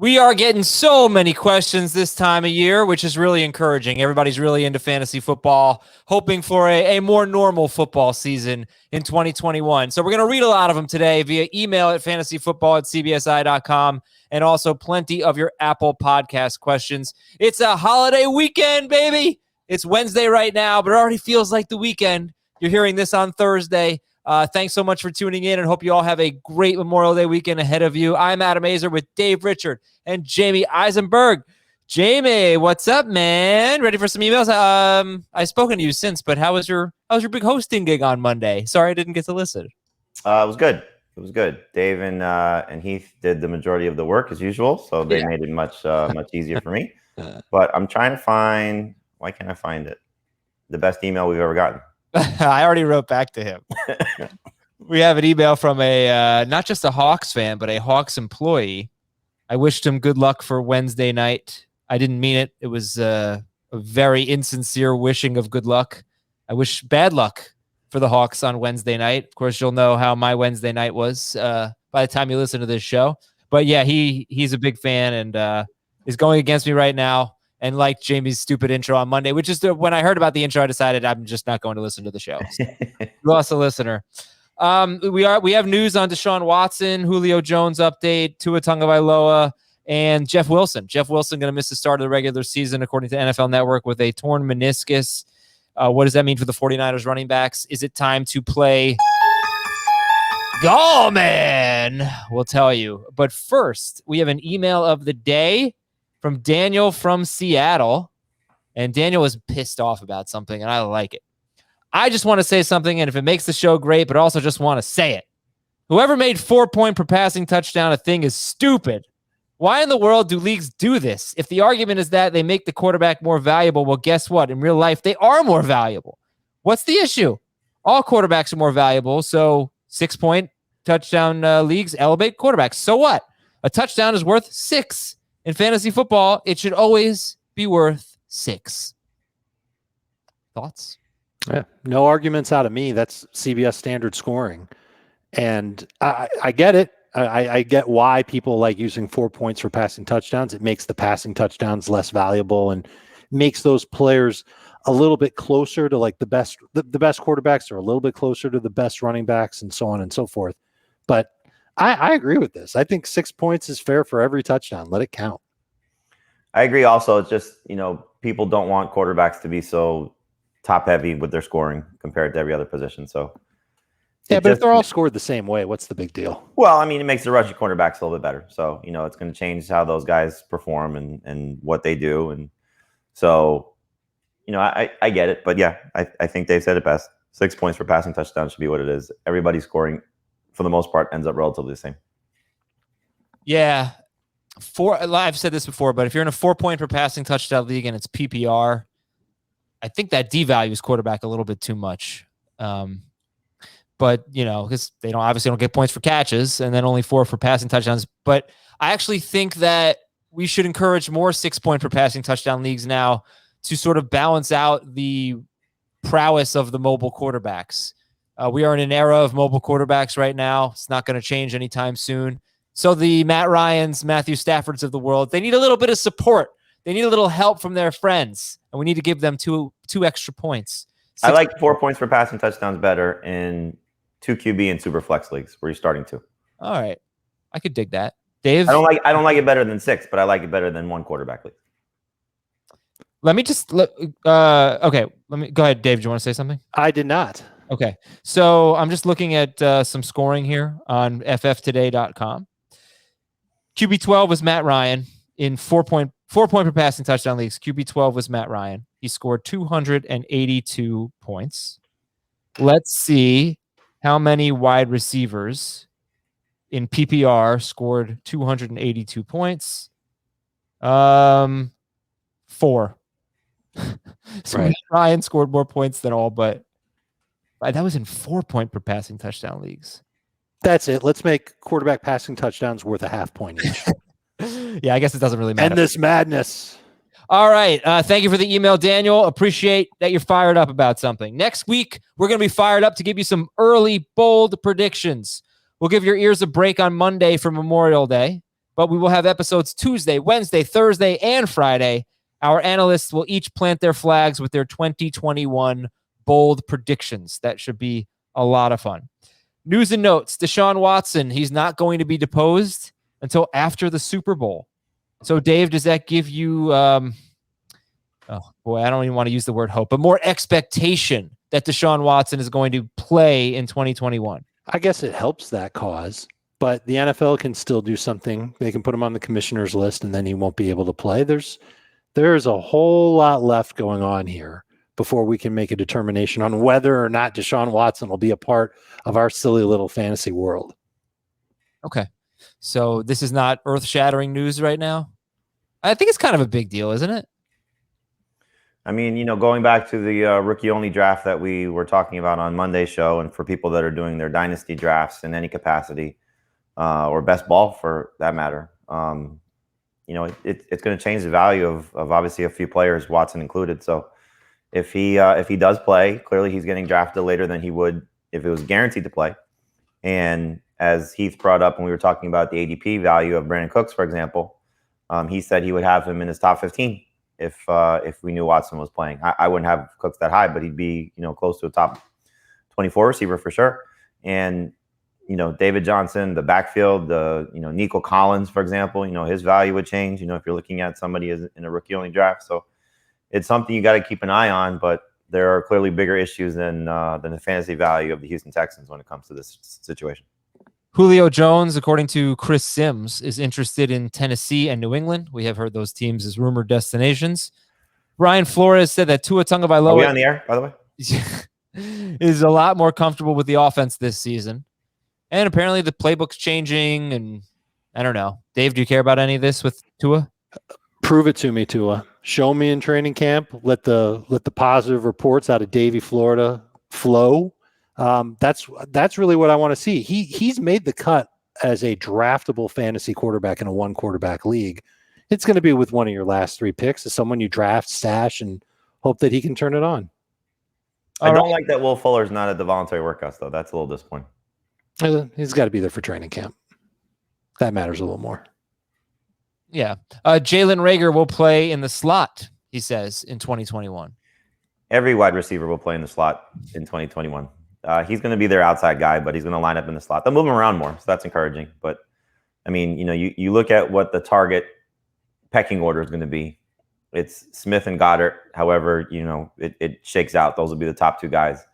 We are getting so many questions this time of year, which is really encouraging. Everybody's really into fantasy football, hoping for a more normal football season in 2021. So we're going to read a lot of them today via email at fantasyfootball@cbsi.com and also plenty of your Apple Podcast questions. It's a holiday weekend, baby. It's Wednesday right now, but it already feels like the weekend. You're hearing this on Thursday. Thanks so much for tuning in and hope you all have a great Memorial Day weekend ahead of you. I'm Adam Azer with Dave Richard and Jamie Eisenberg. Jamie, what's up, man? Ready for some emails? I've spoken to you since, but how was your big hosting gig on Monday? Sorry I didn't get to listen. It was good. It was good. Dave and Heath did the majority of the work as usual, so they made it much easier for me. But I'm trying to find, why can't I find it? The best email we've ever gotten. I already wrote back to him. We have an email from a not just a Hawks fan, but a Hawks employee. I wished him good luck for Wednesday night. I didn't mean it. It was a very insincere wishing of good luck. I wish bad luck for the Hawks on Wednesday night. Of course, you'll know how my Wednesday night was by the time you listen to this show. But yeah, he's a big fan and is going against me right now. And like Jamie's stupid intro on Monday, which is when I heard about the intro, I decided I'm just not going to listen to the show. So, we lost a listener. We have news on Deshaun Watson, Julio Jones update, Tua Tagovailoa, and Jeff Wilson. Jeff Wilson going to miss the start of the regular season, according to NFL Network, with a torn meniscus. What does that mean for the 49ers running backs? Is it time to play Go, man? We'll tell you. But first, we have an email of the day from Daniel from Seattle. And Daniel was pissed off about something, and I like it. I just want to say something, and if it makes the show great, but also just want to say it. Whoever made 4-point per passing touchdown a thing is stupid. Why in the world do leagues do this? If the argument is that they make the quarterback more valuable, well, guess what? In real life, they are more valuable. What's the issue? All quarterbacks are more valuable, so 6-point touchdown leagues elevate quarterbacks. So what? A touchdown is worth 6. In fantasy football, it should always be worth 6. Thoughts? Yeah, no arguments out of me. That's CBS standard scoring. And I get it. I get why people like using 4 points for passing touchdowns. It makes the passing touchdowns less valuable and makes those players a little bit closer to like the best quarterbacks, or a little bit closer to the best running backs, and so on and so forth. But I agree with this. I think 6 points is fair for every touchdown. Let it count. I agree also. It's just, people don't want quarterbacks to be so top heavy with their scoring compared to every other position. So yeah, but if they're all scored the same way, what's the big deal? Well, I mean, it makes the rushing quarterbacks a little bit better. So, it's going to change how those guys perform and what they do. And so, I get it. But yeah, I think Dave said it best. 6 points for passing touchdown should be what it is. Everybody scoring, for the most part, ends up relatively the same. Yeah. I've said this before, but if you're in a 4-point per passing touchdown league and it's PPR, I think that devalues quarterback a little bit too much. But, because they don't get points for catches and then only 4 for passing touchdowns. But I actually think that we should encourage more 6-point per passing touchdown leagues now to sort of balance out the prowess of the mobile quarterbacks. We are in an era of mobile quarterbacks right now. It's not going to change anytime soon. So the Matt Ryans, Matthew Staffords of the world, they need a little bit of support. They need a little help from their friends, and we need to give them two extra points. I like 4 points for passing touchdowns better in 2 QB and super flex leagues where you're starting to. All right, I could dig that, Dave. I don't like it better than 6, but I like it better than 1 quarterback league. Let me just okay. Let me go ahead, Dave. Do you want to say something? I did not. Okay, so I'm just looking at some scoring here on fftoday.com. QB12 was Matt Ryan in 4-point per passing touchdown leagues. QB12 was Matt Ryan. He scored 282 points. Let's see how many wide receivers in PPR scored 282 points. 4. So right. Ryan scored more points than all, but that was in 4-point per passing touchdown leagues. That's it. Let's make quarterback passing touchdowns worth a half point each. Yeah, I guess it doesn't really matter. End this madness. All right. Thank you for the email, Daniel. Appreciate that you're fired up about something. Next week, we're going to be fired up to give you some early, bold predictions. We'll give your ears a break on Monday for Memorial Day. but we will have episodes Tuesday, Wednesday, Thursday, and Friday. Our analysts will each plant their flags with their 2021 bold predictions. That should be a lot of fun. News and notes. Deshaun Watson, he's not going to be deposed until after the Super Bowl. So, Dave, does that give you, oh boy, I don't even want to use the word hope, but more expectation that Deshaun Watson is going to play in 2021? I guess it helps that cause, but the NFL can still do something. They can put him on the commissioner's list, and then he won't be able to play. There's a whole lot left going on here before we can make a determination on whether or not Deshaun Watson will be a part of our silly little fantasy world. Okay. So this is not earth-shattering news right now? I think it's kind of a big deal, isn't it? I mean, going back to the rookie-only draft that we were talking about on Monday's show, and for people that are doing their dynasty drafts in any capacity, or best ball for that matter, it's going to change the value of obviously a few players, Watson included. So if he does play, clearly he's getting drafted later than he would if it was guaranteed to play. And as Heath brought up when we were talking about the ADP value of Brandon Cooks, for example, he said he would have him in his top 15 if we knew Watson was playing. I wouldn't have Cooks that high, but he'd be close to a top 24 receiver for sure. And David Johnson, the backfield, Nico Collins, for example, his value would change, if you're looking at somebody in a rookie-only draft. So it's something you got to keep an eye on, but there are clearly bigger issues than the fantasy value of the Houston Texans when it comes to this situation. Julio Jones, according to Chris Sims, is interested in Tennessee and New England. We have heard those teams as rumored destinations. Brian Flores said that Tua Tagovailoa... Are we on the air, by the way? is a lot more comfortable with the offense this season. And apparently the playbook's changing, and I don't know. Dave, do you care about any of this with Tua? Prove it to me, Tua. Show me in training camp. Let the positive reports out of Davie, Florida flow. That's really what I want to see. He's made the cut as a draftable fantasy quarterback in a one quarterback league. It's going to be with one of your last three picks, as someone you draft, stash, and hope that he can turn it on. I don't like that Will Fuller's not at the voluntary workouts, though. That's a little disappointing. He's got to be there for training camp. That matters a little more. Yeah. Jalen Reagor will play in the slot, he says, in 2021. Every wide receiver will play in the slot in 2021. He's going to be their outside guy, but he's going to line up in the slot. They'll move him around more, so that's encouraging. But, I mean, you look at what the target pecking order is going to be. It's Smith and Goddard. However, it shakes out. Those will be the top two guys.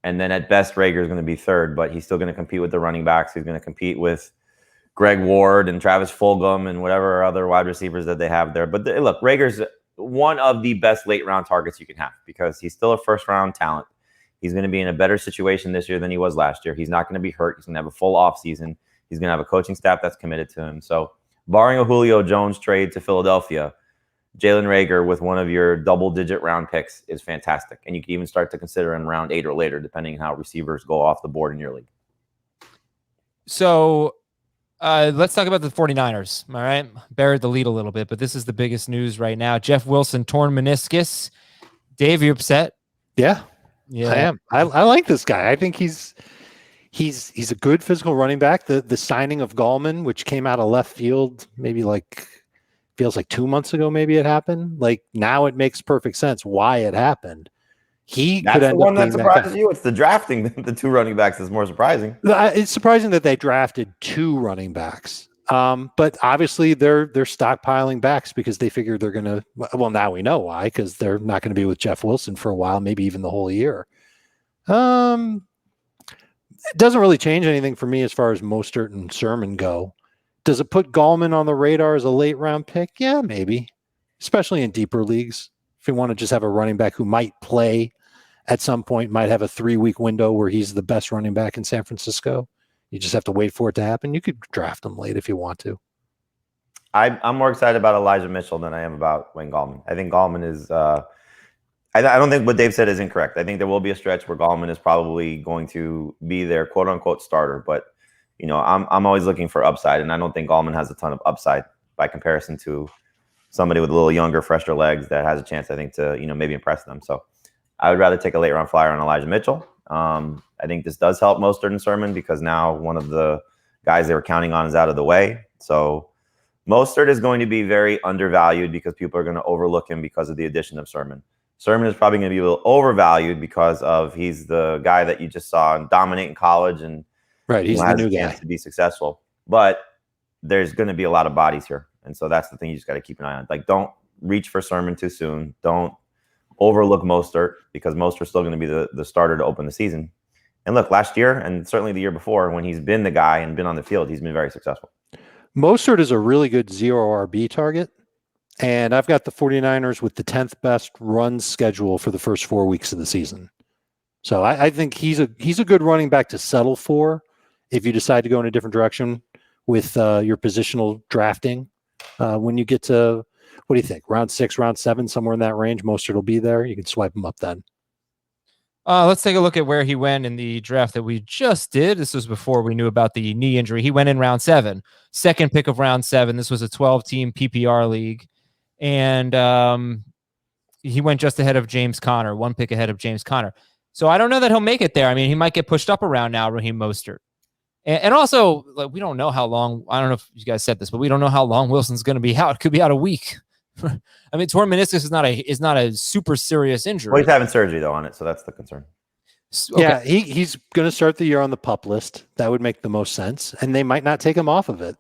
And then at best, Reagor is going to be third, but he's still going to compete with the running backs. He's going to compete with Greg Ward and Travis Fulgham and whatever other wide receivers that they have there. But look, Rager's one of the best late-round targets you can have because he's still a first-round talent. He's going to be in a better situation this year than he was last year. He's not going to be hurt. He's going to have a full offseason. He's going to have a coaching staff that's committed to him. So barring a Julio Jones trade to Philadelphia, Jalen Reagor with one of your double-digit round picks is fantastic. And you can even start to consider him round 8 or later, depending on how receivers go off the board in your league. So let's talk about the 49ers. All right. Buried the lead a little bit, but this is the biggest news right now. Jeff Wilson, torn meniscus. Dave, you upset? Yeah, I am. I like this guy. I think he's a good physical running back. The signing of Gallman, which came out of left field, maybe feels like 2 months ago, maybe it happened. Like now it makes perfect sense why it happened. That's the one that surprises you. It's the drafting the two running backs that's more surprising. It's surprising that they drafted two running backs. But obviously they're stockpiling backs because they figure they're going to, well, now we know why, because they're not going to be with Jeff Wilson for a while, maybe even the whole year. It doesn't really change anything for me as far as Mostert and Sermon go. Does it put Gallman on the radar as a late round pick? Yeah, maybe, especially in deeper leagues. If you want to just have a running back who might play at some point, might have a 3-week window where he's the best running back in San Francisco. You just have to wait for it to happen. You could draft him late if you want to. I'm more excited about Elijah Mitchell than I am about Wayne Gallman. I think Gallman is I don't think what Dave said is incorrect. I think there will be a stretch where Gallman is probably going to be their quote unquote starter, but I'm always looking for upside, and I don't think Gallman has a ton of upside by comparison to somebody with a little younger, fresher legs that has a chance, I think, to maybe impress them. So I would rather take a late round flyer on Elijah Mitchell. I think this does help Mostert and Sermon because now one of the guys they were counting on is out of the way. So Mostert is going to be very undervalued because people are going to overlook him because of the addition of Sermon. Sermon is probably going to be a little overvalued because of he's the guy that you just saw dominate in college and he's the new chance guy to be successful. But there's going to be a lot of bodies here, and so that's the thing you just got to keep an eye on. Like, don't reach for Sermon too soon. Don't overlook Mostert because Mostert's still going to be the starter to open the season. And look, last year and certainly the year before, when he's been the guy and been on the field, he's been very successful. Mostert is a really good zero RB target. And I've got the 49ers with the 10th best run schedule for the first 4 weeks of the season. So I think he's a good running back to settle for if you decide to go in a different direction with your positional drafting. When you get to, what do you think, round 6, round 7, somewhere in that range, Mostert will be there. You can swipe him up then. Let's take a look at where he went in the draft that we just did. This was before we knew about the knee injury. He went in round 7, second pick of round 7. This was a 12-team PPR league. And he went just ahead of James Conner, 1 pick ahead of James Conner. So I don't know that he'll make it there. I mean, he might get pushed up around now, Raheem Mostert. And also, like, we don't know how long. I don't know if you guys said this, but we don't know how long Wilson's going to be out. It could be out a week. I mean, torn meniscus is not a super serious injury. Well, he's having surgery though on it, so that's the concern. Okay. Yeah, he's going to start the year on the PUP list. That would make the most sense, and they might not take him off of it.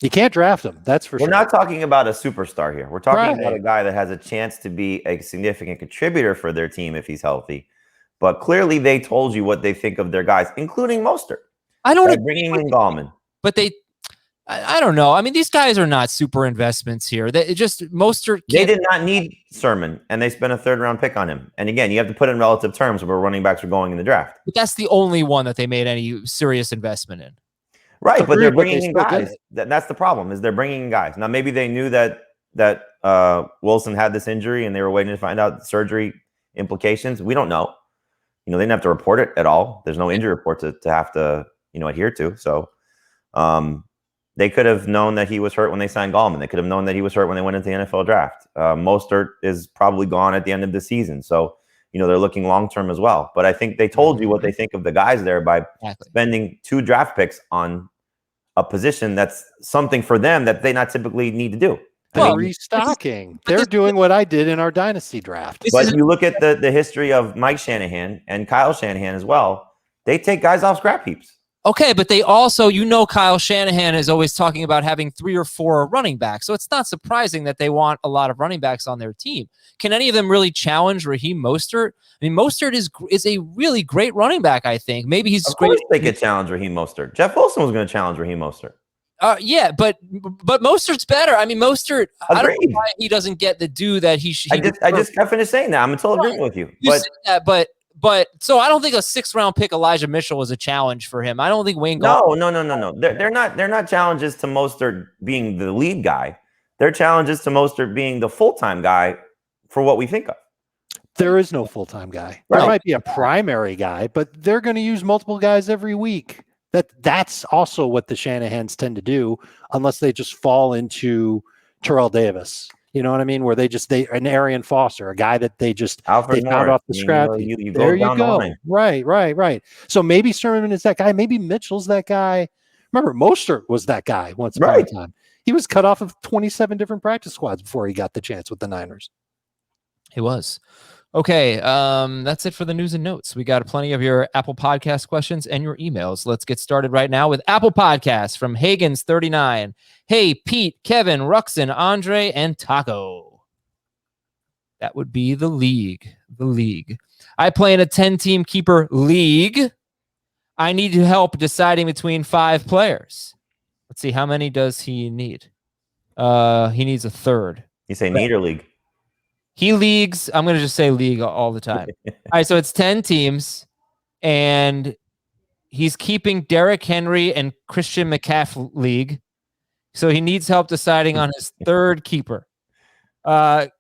You can't draft him. That's for sure. We're not talking about a superstar here. We're talking about a guy that has a chance to be a significant contributor for their team if he's healthy. But clearly, they told you what they think of their guys, including Mostert. I don't bringing in Gallman, but I don't know. I mean, these guys are not super investments here. They just Mostert. They did not need Sermon, and they spent a 3rd-round pick on him. And again, you have to put in relative terms where running backs are going in the draft. But that's the only one that they made any serious investment in. Right, but they're bringing in guys. That's the problem, is they're bringing in guys. Now, maybe they knew that Wilson had this injury and they were waiting to find out surgery implications. We don't know. They didn't have to report it at all. There's no injury report to have to, adhere to. So they could have known that he was hurt when they signed Gallman. They could have known that he was hurt when they went into the NFL draft. Mostert is probably gone at the end of the season. So, they're looking long-term as well. But I think they told you what they think of the guys there by spending 2 draft picks on a position that's something for them that they not typically need to do. Restocking. They're doing what I did in our dynasty draft. But you look at the history of Mike Shanahan and Kyle Shanahan as well. They take guys off scrap heaps. Okay, but they also, Kyle Shanahan is always talking about having 3 or 4 running backs. So it's not surprising that they want a lot of running backs on their team. Can any of them really challenge Raheem Mostert? I mean, Mostert is a really great running back, I think. Maybe he's great. Of course they could challenge Raheem Mostert. Jeff Wilson was going to challenge Raheem Mostert. Yeah, but Mostert's better. I mean, Mostert, I don't know why he doesn't get the due that he should. I just got finished saying that. I'm in total agreement with you. But so I don't think a 6th-round pick Elijah Mitchell is a challenge for him. I don't think Wayne. No. They're not challenges to Mostert being the lead guy. They're challenges to Mostert being the full-time guy for what we think of. There is no full-time guy. Right. There might be a primary guy, but they're going to use multiple guys every week. That's also what the Shanahans tend to do, unless they just fall into Terrell Davis. You know what I mean? Where an Arian Foster, a guy that they found off the scrap. There you go. Right. So maybe Sermon is that guy. Maybe Mitchell's that guy. Remember, Mostert was that guy once upon a time. He was cut off of 27 different practice squads before he got the chance with the Niners. He was. Okay, that's it for the news and notes. We got plenty of your Apple Podcast questions and your emails. Let's get started right now with Apple Podcasts from Hagens39. Hey, Pete, Kevin, Ruxin, Andre, and Taco. That would be the league. I play in a 10-team keeper league. I need help deciding between 5 players. Let's see, how many does he need? He needs a 3rd. You say need or league? He leagues. I'm going to just say league all the time. All right, so it's 10 teams, and he's keeping Derrick Henry and Christian McCaffrey league. So he needs help deciding on his 3rd keeper.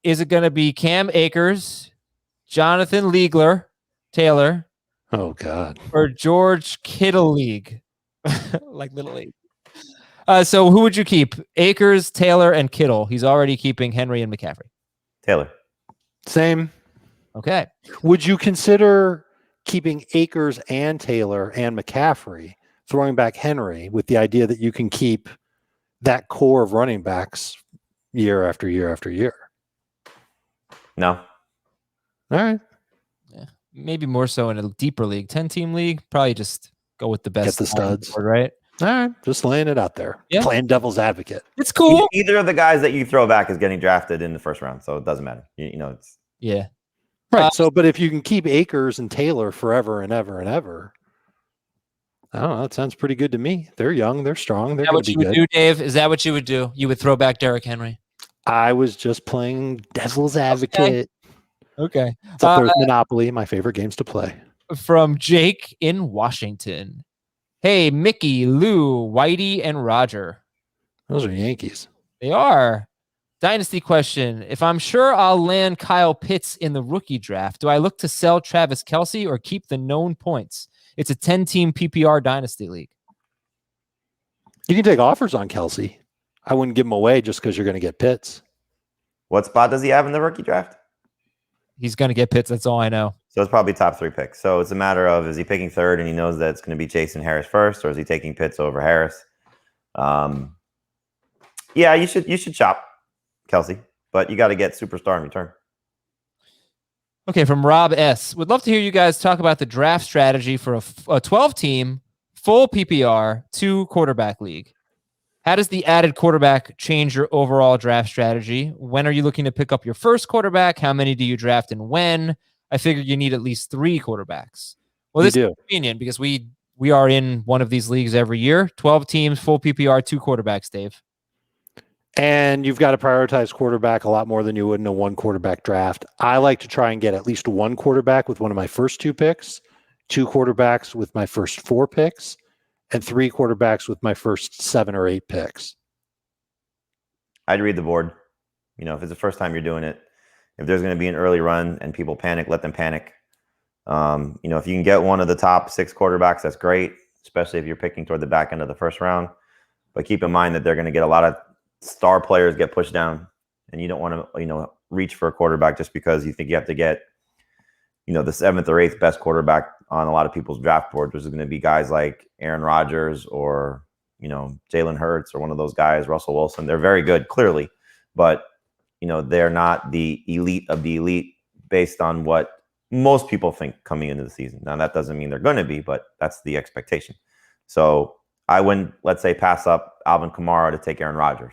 Is it going to be Cam Akers, Jonathan Taylor? Oh, God. Or George Kittle league? Like Little League. So who would you keep? Akers, Taylor, and Kittle. He's already keeping Henry and McCaffrey. Taylor. Same. Okay. Would you consider keeping Akers and Taylor and McCaffrey, throwing back Henry with the idea that you can keep that core of running backs year after year after year. No. All right. Yeah. Maybe more so in a deeper league, 10-team league. Probably just go with the best. Get the studs. Board, right? All right. Just laying it out there. Yeah. Playing devil's advocate. It's cool. Either of the guys that you throw back is getting drafted in the first round, so it doesn't matter. You know, it's Yeah. Right. So, but if you can keep Akers and Taylor forever and ever and ever, I don't know. That sounds pretty good to me. They're young. They're strong. They're going to be good. What you would do, Dave? Is that what you would do? You would throw back Derrick Henry? I was just playing devil's advocate. Okay. It's up there with Monopoly, my favorite games to play. From Jake in Washington. Hey, Mickey, Lou, Whitey, and Roger. Those are Yankees. They are. Dynasty question. If I'm sure I'll land Kyle Pitts in the rookie draft, do I look to sell Travis Kelce or keep the known points? It's a 10-team PPR dynasty league. You can take offers on Kelce. I wouldn't give him away just because you're going to get Pitts. what spot does he have in the rookie draft? He's going to get Pitts. That's all I know. So it's probably top 3 picks. So it's a matter of, is he picking third and he knows that it's going to be Chase and Harris first, or is he taking Pitts over Harris? Yeah, you should shop Kelce, but you got to get superstar in return. Okay, from Rob S. Would love to hear you guys talk about the draft strategy for a 12-team, full PPR, 2-quarterback league. How does the added quarterback change your overall draft strategy? When are you looking to pick up your first quarterback? How many do you draft and when? I figure you need at least 3 quarterbacks. Well, this is convenient because we are in one of these leagues every year. 12 teams, full PPR, 2 quarterbacks, Dave. And you've got to prioritize quarterback a lot more than you would in a 1-quarterback draft. I like to try and get at least 1 quarterback with one of my first 2 picks, 2 quarterbacks with my first 4 picks, and 3 quarterbacks with my first 7 or 8 picks. I'd read the board. You know, if it's the first time you're doing it, if there's going to be an early run and people panic, let them panic. You know, if you can get one of the top 6 quarterbacks, that's great, especially if you're picking toward the back end of the first round. But keep in mind that they're going to get a lot of star players get pushed down, and you don't want to, you know, reach for a quarterback just because you think you have to get, you know, the 7th or 8th best quarterback on a lot of people's draft boards, which is going to be guys like Aaron Rodgers or, you know, Jalen Hurts or one of those guys, Russell Wilson. They're very good, clearly, but, you know, they're not the elite of the elite based on what most people think coming into the season. Now, that doesn't mean they're going to be, but that's the expectation. So I wouldn't, let's say, pass up Alvin Kamara to take Aaron Rodgers.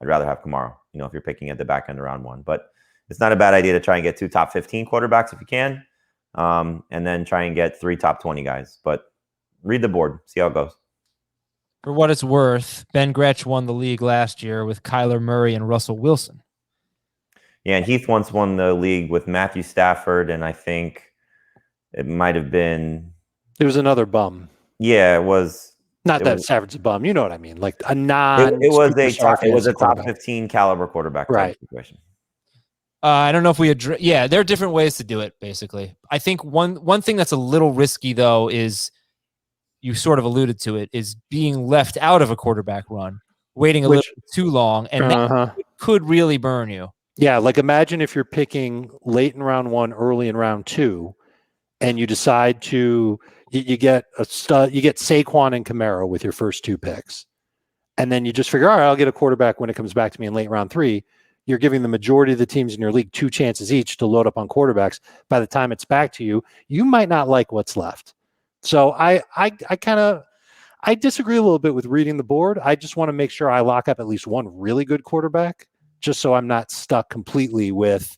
I'd rather have Kamara, you know, if you're picking at the back end of round 1. But it's not a bad idea to try and get 2 top 15 quarterbacks if you can, and then try and get 3 top 20 guys. But read the board, see how it goes. For what it's worth, Ben Gretsch won the league last year with Kyler Murray and Russell Wilson. Yeah, and Heath once won the league with Matthew Stafford, and I think it might have been... It was another bum. Yeah, it was... Not that Stafford's a bum. You know what I mean? Like a non... It was a top 15 caliber quarterback. Right. Situation. I don't know if we address... Yeah, there are different ways to do it, basically. I think one thing that's a little risky, though, is, you sort of alluded to it, is being left out of a quarterback run, waiting a little too long, and that could really burn you. Yeah, like imagine if you're picking late in round 1, early in round 2, and you decide to... You get a stud, you get Saquon and Kamara with your first 2 picks. And then you just figure, all right, I'll get a quarterback when it comes back to me in late round 3. You're giving the majority of the teams in your league 2 chances each to load up on quarterbacks. By the time it's back to you, you might not like what's left. So I disagree a little bit with reading the board. I just want to make sure I lock up at least 1 really good quarterback, just so I'm not stuck completely with,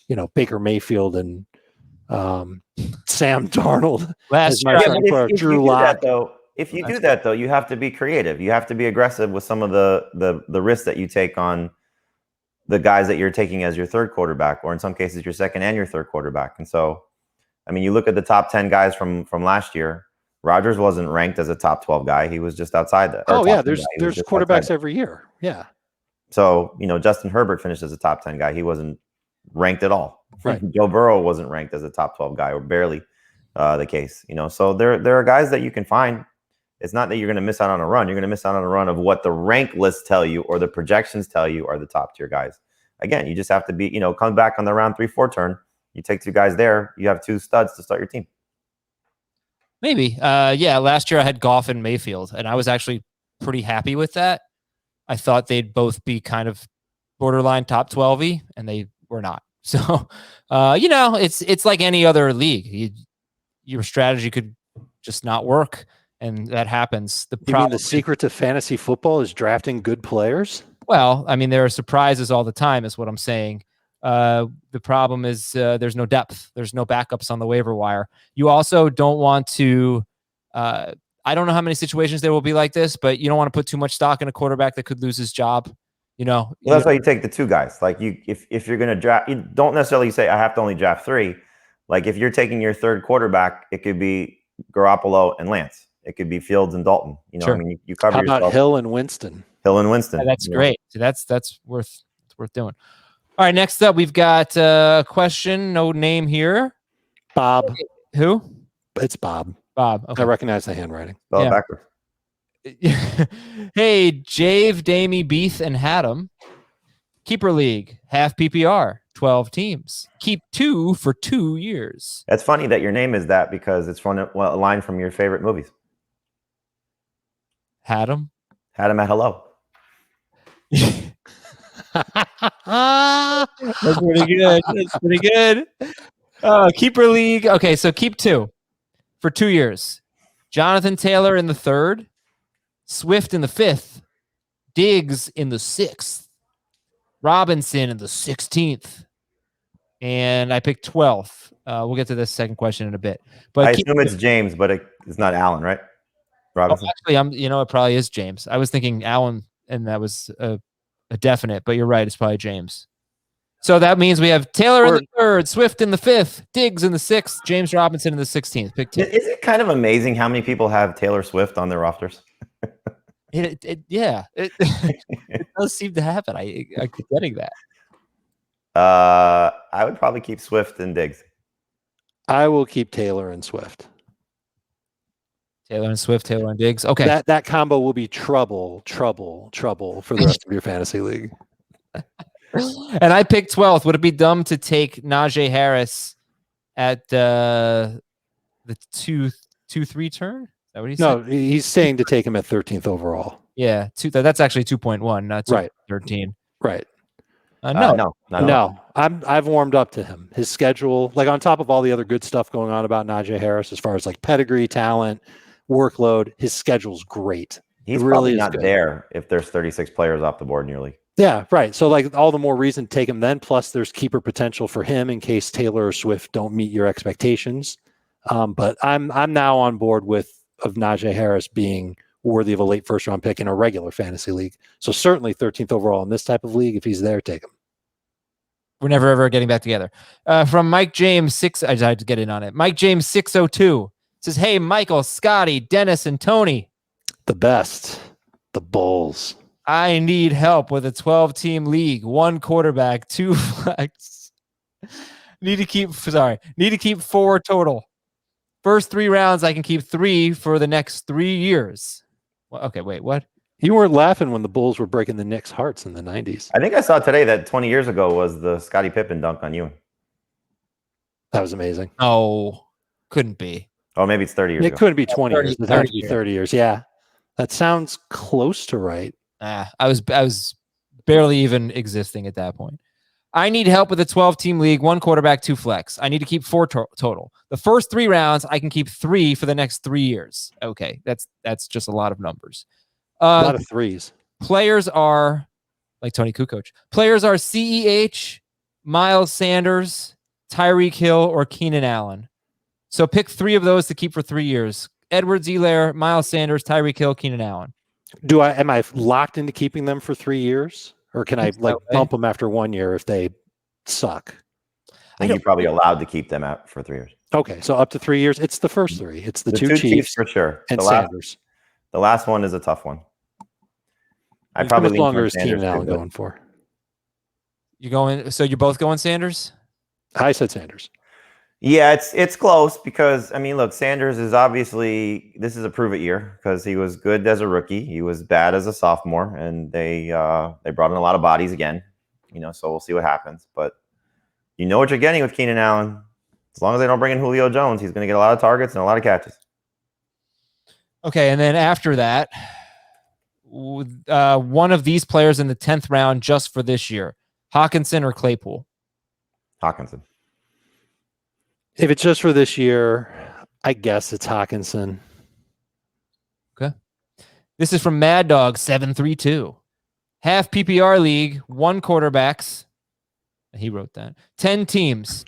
you know, Baker Mayfield and Sam Darnold. Drew Lock. If you do that, though, you have to be creative. You have to be aggressive with some of the risks that you take on the guys that you're taking as your 3rd quarterback, or in some cases your 2nd and your 3rd quarterback. And so, I mean, you look at the top 10 guys from last year. Rodgers wasn't ranked as a top 12 guy. He was just outside that. Oh yeah, there's quarterbacks every year. Yeah. So, you know, Justin Herbert finished as a top 10 guy. He wasn't ranked at all. Right. Joe Burrow wasn't ranked as a top 12 guy, or barely the case. You know, so there are guys that you can find. It's not that you're going to miss out on a run. You're going to miss out on a run of what the rank lists tell you or the projections tell you are the top tier guys. Again, you just have to be, you know, come back on the round 3-4 turn. You take 2 guys there. You have 2 studs to start your team. Maybe. Yeah, last year I had Goff and Mayfield, and I was actually pretty happy with that. I thought they'd both be kind of borderline top 12-y, and they were not. So, it's like any other league. Your strategy could just not work, and that happens. You mean the secret to fantasy football is drafting good players? Well, I mean, there are surprises all the time, is what I'm saying. The problem is there's no depth. There's no backups on the waiver wire. You also don't want to. I don't know how many situations there will be like this, but you don't want to put too much stock in a quarterback that could lose his job. Well, that's why you take the two guys. Like if you're going to draft, you don't necessarily say I have to only draft three. Like if you're taking your third quarterback, it could be Garoppolo and Lance. It could be Fields and Dalton. Sure. I mean, you cover How yourself. about Hill and Winston? Yeah, that's great. So that's worth doing. All right, next up we've got a question. No name here. Bob. Who? It's Bob. Bob. Okay. I recognize the handwriting. Spell it backwards. Hey, Jave, Damie, Beeth, and Haddam. Keeper League, half PPR, 12 teams. Keep 2 for 2 years. That's funny that your name is that because it's from a line from your favorite movies. Haddam. Haddam at hello. That's pretty good. That's pretty good. Keeper League. Okay, so keep 2 for 2 years. Jonathan Taylor in the 3rd, Swift in the 5th, Diggs in the 6th, Robinson in the 16th, and I picked 12th. We'll get to this second question in a bit. But I assume it's James, but it's not Allen, right? Robinson. Actually, it probably is James. I was thinking Allen, and that was a definite, but you're right. It's probably James. So that means we have Taylor in the 3rd, Swift in the 5th, Diggs in the 6th, James Robinson in the 16th. Pick 2. Is it kind of amazing how many people have Taylor Swift on their rosters? It does seem to happen. I keep getting that. I would probably keep Swift and Diggs. I will keep Taylor and Swift. Taylor and Swift, Taylor and Diggs. Okay. That combo will be trouble for the rest of your fantasy league. And I picked 12th. Would it be dumb to take Najee Harris at the 2-3 turn? Is that what he said? No, he's saying to take him at 13th overall. Yeah, that's actually 2.1, not 13. Right. No. I've warmed up to him. His schedule, like on top of all the other good stuff going on about Najee Harris, as far as like pedigree, talent, workload, his schedule's great. He's really not there if there's 36 players off the board in your league. Yeah, right. So like all the more reason to take him then. Plus, there's keeper potential for him in case Taylor or Swift don't meet your expectations. But I'm now on board of Najee Harris being worthy of a late first round pick in a regular fantasy league. So certainly 13th overall in this type of league. If he's there, take him. We're never ever getting back together. From Mike James 6, I had to get in on it. Mike James 602 says, "Hey Michael, Scotty, Dennis, and Tony, the best, the Bulls. I need help with a 12-team league, 1 quarterback, 2 flex. Need to keep 4 total. First 3 rounds, I can keep 3 for the next 3 years." Well, okay, wait, what? You weren't laughing when the Bulls were breaking the Knicks' hearts in the 90s. I think I saw today that 20 years ago was the Scottie Pippen dunk on you. That was amazing. Oh, couldn't be. Oh, maybe it's 30 years ago. It couldn't be 20 years. It had to be 30 years. Yeah. That sounds close to right. I was barely even existing at that point. I need help with a 12-team league, 1 quarterback, 2 flex. I need to keep 4 total. The first 3 rounds, I can keep 3 for the next 3 years. Okay, that's just a lot of numbers. A lot of threes. Players are, like Tony Kukoc, players are CEH, Miles Sanders, Tyreek Hill, or Keenan Allen. So pick 3 of those to keep for 3 years. Edwards-Helaire, Miles Sanders, Tyreek Hill, Keenan Allen. Am I locked into keeping them for 3 years? Or can I bump them after 1 year if they suck? I think you're probably allowed to keep them out for 3 years. Okay, so up to 3 years. It's the first 3. It's the two Chiefs for sure. And Sanders. The last one is a tough one. I How probably much longer is Keenan Allen going for? So you're both going Sanders? I said Sanders. Yeah, it's close because I mean, look, Sanders is obviously this is a prove it year because he was good as a rookie, he was bad as a sophomore, and they brought in a lot of bodies again. So we'll see what happens. But you know what you're getting with Keenan Allen. As long as they don't bring in Julio Jones, he's going to get a lot of targets and a lot of catches. Okay, and then after that, one of these players in the 10th round just for this year? Hawkinson or Claypool? Hawkinson. If it's just for this year, I guess it's Hawkinson. Okay. This is from Mad Dog 732. Half PPR league, 1 quarterbacks. He wrote that. 10 teams.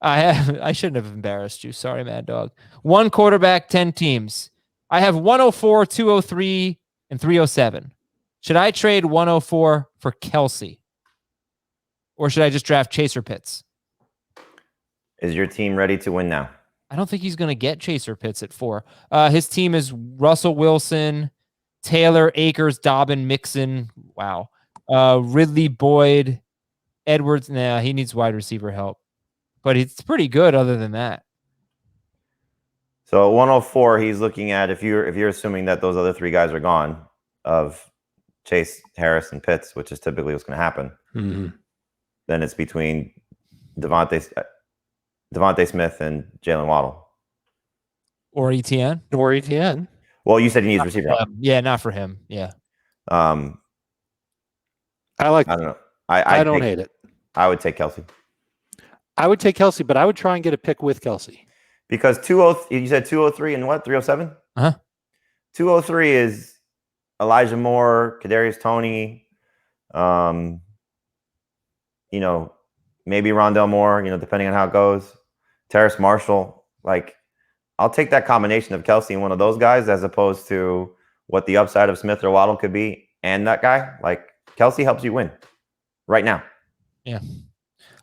I shouldn't have embarrassed you. Sorry, Mad Dog. 1 quarterback, 10 teams. I have 104, 203, and 307. Should I trade 104 for Kelsey? Or should I just draft Chaser Pitts? Is your team ready to win now? I don't think he's going to get Chaser Pitts at 4. His team is Russell Wilson, Taylor, Akers, Dobbin, Mixon. Wow. Ridley, Boyd, Edwards. Nah, he needs wide receiver help. But it's pretty good other than that. So at 104, he's looking at, if you're assuming that those other 3 guys are gone, of Chase, Harris, and Pitts, which is typically what's going to happen, then it's between Devontae Smith and Jalen Waddle. Or ETN. Well, you said he needs receiver help. Yeah, not for him. Yeah. I don't know. I don't hate it. I would take Kelsey. I would take Kelsey, but I would try and get a pick with Kelsey. Because you said 203 and what? 307? 203 is Elijah Moore, Kadarius Toney, maybe Rondell Moore, depending on how it goes. Terrace Marshall. Like, I'll take that combination of Kelsey and one of those guys as opposed to what the upside of Smith or Waddle could be and that guy. Like, Kelsey helps you win right now. Yeah.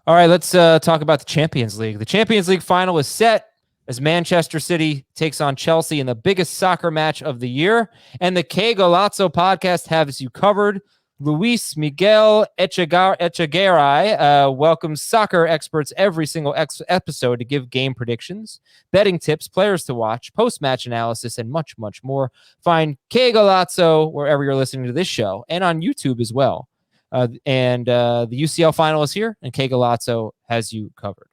All right, let's talk about the Champions League. The Champions League final is set as Manchester City takes on Chelsea in the biggest soccer match of the year. And the Que Golazzo podcast has you covered. Luis Miguel Echegaray welcomes soccer experts every single episode to give game predictions, betting tips, players to watch, post-match analysis, and much, much more. Find Que Golazzo wherever you're listening to this show and on YouTube as well. The UCL final is here, and Que Golazzo has you covered.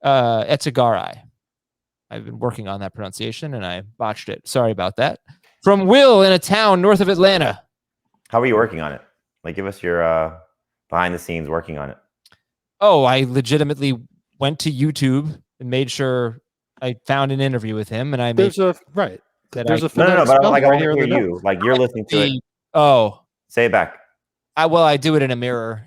Echegaray. I've been working on that pronunciation, and I botched it. Sorry about that. From Will in a town north of Atlanta. How are you working on it? Like, give us your behind the scenes working on it. Oh, I legitimately went to YouTube and made sure I found an interview with him, and I made No, but I want to hear you. Like, you're listening to it. Oh, say it back. I do it in a mirror,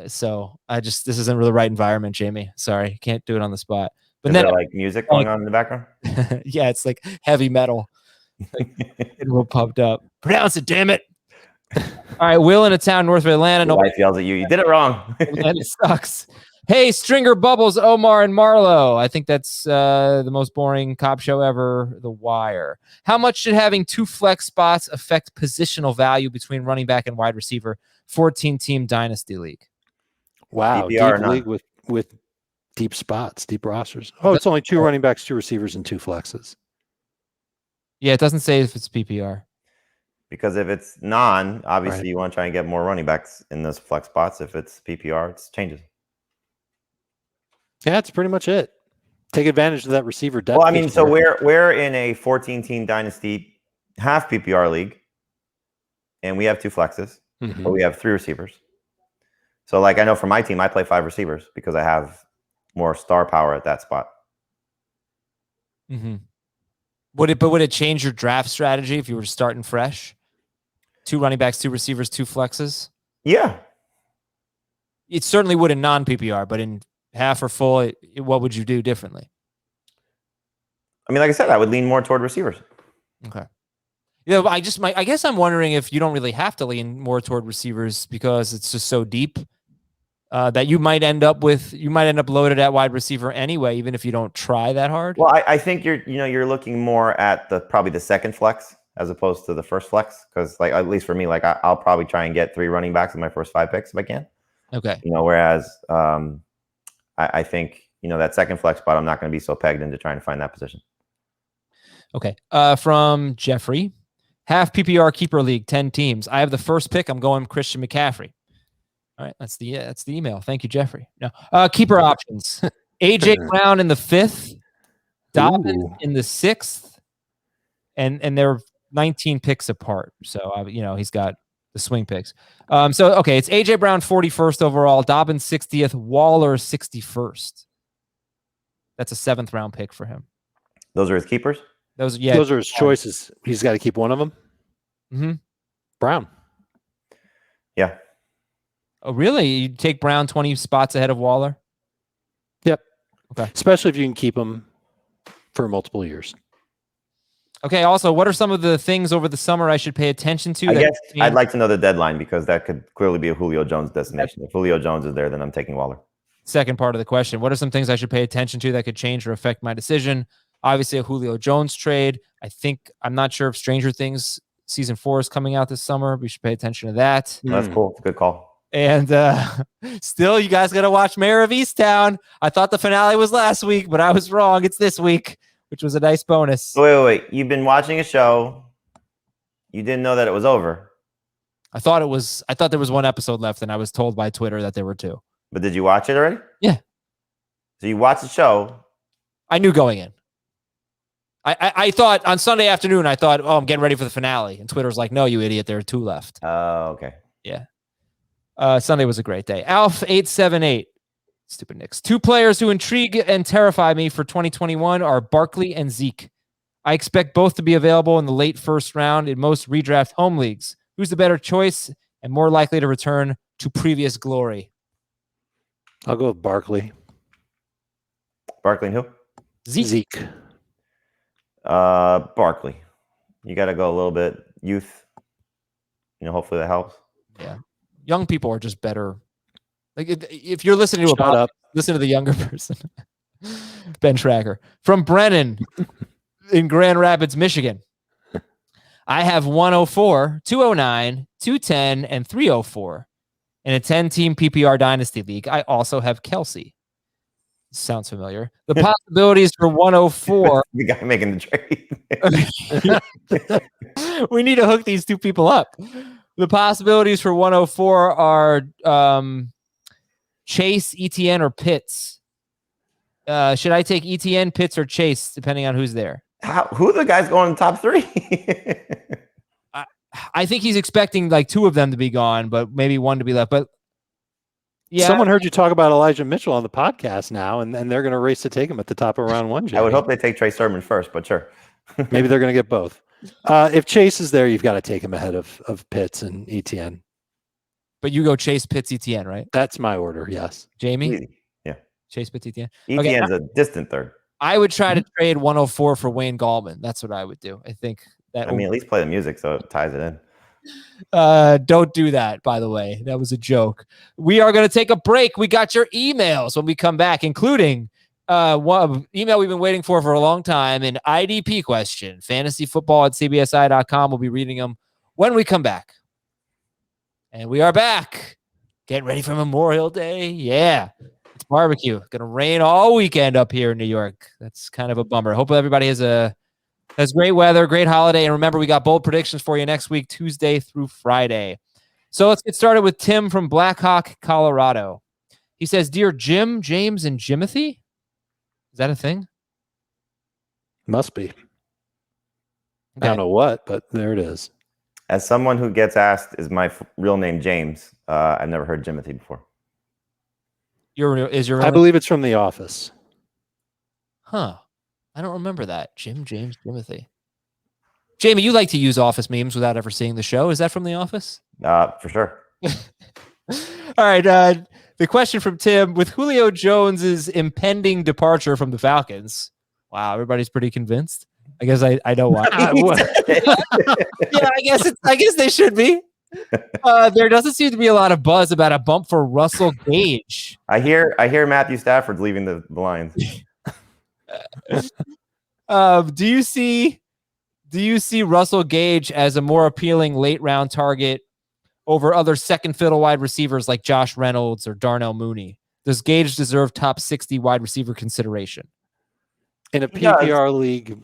so this isn't really the right environment, Jamie. Sorry, can't do it on the spot. But Is then there like music going on in the background? Yeah, it's like heavy metal. It will popped up. Pronounce it, damn it. All right, Will in a town north of Atlanta. Your wife yells at you. You did it wrong. Atlanta sucks. Hey, Stringer Bubbles, Omar and Marlo. I think that's the most boring cop show ever. The Wire. How much should having 2 flex spots affect positional value between running back and wide receiver? 14-team dynasty league. Wow, PPR deep league with deep spots, deep rosters. Oh, it's only 2 running backs, 2 receivers, and 2 flexes. Yeah, it doesn't say if it's PPR. Because if it's obviously you want to try and get more running backs in those flex spots. If it's PPR, it changes. Yeah, that's pretty much it. Take advantage of that receiver depth. Well, I mean, so we're in a 14-team dynasty half PPR league, and we have 2 flexes, but we have 3 receivers. So, like, I know for my team, I play 5 receivers because I have more star power at that spot. Mm-hmm. Would it change your draft strategy if you were starting fresh? 2 running backs, 2 receivers, 2 flexes? Yeah. It certainly would in non-PPR, but in half or full, what would you do differently? I mean, like I said, I would lean more toward receivers. Okay. Yeah, I guess I'm wondering if you don't really have to lean more toward receivers because it's just so deep that you might end up loaded at wide receiver anyway, even if you don't try that hard. Well, I think you're looking more at probably the second flex as opposed to the first flex, because, like, at least for me, like, I'll probably try and get 3 running backs in my first 5 picks if I can. Okay. Whereas I think that second flex spot, I'm not going to be so pegged into trying to find that position. Okay. From Jeffrey, half PPR keeper league, 10 teams. I have the first pick. I'm going Christian McCaffrey. All right, that's the email. Thank you, Jeffrey. No, keeper options: AJ Brown in the 5th, Dobbins in the 6th, and they're 19 picks apart. So, he's got the swing picks. Okay, it's A.J. Brown 41st overall, Dobbins 60th, Waller 61st. That's a 7th round pick for him. Those are his keepers? Those are his choices. He's got to keep one of them. Mm-hmm. Brown. Yeah. Oh, really? You take Brown 20 spots ahead of Waller? Yep. Okay. Especially if you can keep him for multiple years. Okay. Also, what are some of the things over the summer I should pay attention to? I guess I'd like to know the deadline, because that could clearly be a Julio Jones destination. If Julio Jones is there, then I'm taking Waller. Second part of the question. What are some things I should pay attention to that could change or affect my decision? Obviously, a Julio Jones trade. I'm not sure if Stranger Things season 4 is coming out this summer. We should pay attention to that. That's cool. It's a good call. And still, you guys got to watch Mayor of Easttown. I thought the finale was last week, but I was wrong. It's this week, which was a nice bonus. Wait. You've been watching a show. You didn't know that it was over. I thought there was one episode left, and I was told by Twitter that there were 2. But did you watch it already? Yeah. So you watched the show. I knew going in. I thought on Sunday afternoon, I'm getting ready for the finale. And Twitter's like, no, you idiot. There are 2 left. Oh, okay. Yeah. Sunday was a great day. Alf878. Stupid Knicks. 2 players who intrigue and terrify me for 2021 are Barkley and Zeke. I expect both to be available in the late first round in most redraft home leagues. Who's the better choice and more likely to return to previous glory? I'll go with Barkley. Barkley and who? Zeke. Barkley. You got to go a little bit youth. Hopefully that helps. Yeah. Young people are just better. Like if you're listening to a podcast, listen to the younger person. Ben Tracker. From Brennan in Grand Rapids, Michigan. I have 104, 209, 210, and 304. In a 10-team PPR Dynasty League, I also have Kelsey. Sounds familiar. The possibilities for 104. The guy making the trade. We need to hook these 2 people up. The possibilities for 104 are Chase, ETN, or Pitts. Should I take ETN, Pitts, or Chase, depending on who's there? Who are the guys going in the top 3? I think he's expecting like 2 of them to be gone, but maybe 1 to be left. But yeah, someone heard you talk about Elijah Mitchell on the podcast now, and they're going to race to take him at the top of round 1. Jerry. I would hope they take Trey Sermon first, but sure. Maybe they're going to get both. If Chase is there, you've got to take him ahead of Pitts and ETN. But you go Chase, Pitts, ETN, right? That's my order, yes. Jamie? Easy. Yeah. Chase, Pitts, ETN. ETN's a distant third. I would try to trade 104 for Wayne Gallman. That's what I would do. I think that. At least play the music so it ties it in. Don't do that, by the way. That was a joke. We are going to take a break. We got your emails when we come back, including one email we've been waiting for a long time, an IDP question, fantasyfootball@cbsi.com. We'll be reading them when we come back. And we are back. Getting ready for Memorial Day. Yeah. It's barbecue. Going to rain all weekend up here in New York. That's kind of a bummer. Hope everybody has great weather, great holiday. And remember, we got bold predictions for you next week, Tuesday through Friday. So let's get started with Tim from Blackhawk, Colorado. He says, Dear Jim, James, and Jimothy. Is that a thing? Must be. I don't know what, but there it is. As someone who gets asked, is my real name James? I've never heard Jimothy before. I believe it's from The Office. Huh. I don't remember that. Jim, James, Jimothy. Jamie, you like to use Office memes without ever seeing the show. Is that from The Office? For sure. All right. The question from Tim, with Julio Jones's impending departure from the Falcons. Wow, everybody's pretty convinced. I guess I know why. Yeah, I guess they should be. There doesn't seem to be a lot of buzz about a bump for Russell Gage. I hear Matthew Stafford's leaving the Lions. Do you see Russell Gage as a more appealing late round target over other second fiddle wide receivers like Josh Reynolds or Darnell Mooney? Does Gage deserve top 60 wide receiver consideration? In a PPR league,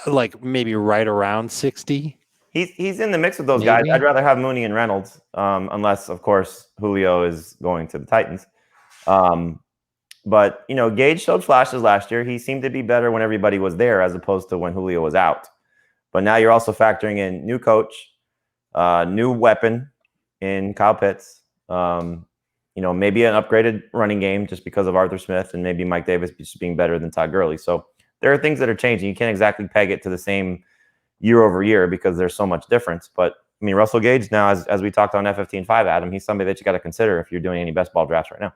like maybe right around 60. He's in the mix with those guys. I'd rather have Mooney and Reynolds, unless, of course, Julio is going to the Titans. But, Gage showed flashes last year. He seemed to be better when everybody was there as opposed to when Julio was out. But now you're also factoring in new coach, new weapon in Kyle Pitts. Maybe an upgraded running game just because of Arthur Smith, and maybe Mike Davis just being better than Todd Gurley. So there are things that are changing. You can't exactly peg it to the same year over year because there's so much difference. But I mean, Russell Gage now, as we talked on F15.5, Adam, he's somebody that you got to consider if you're doing any best ball drafts right now.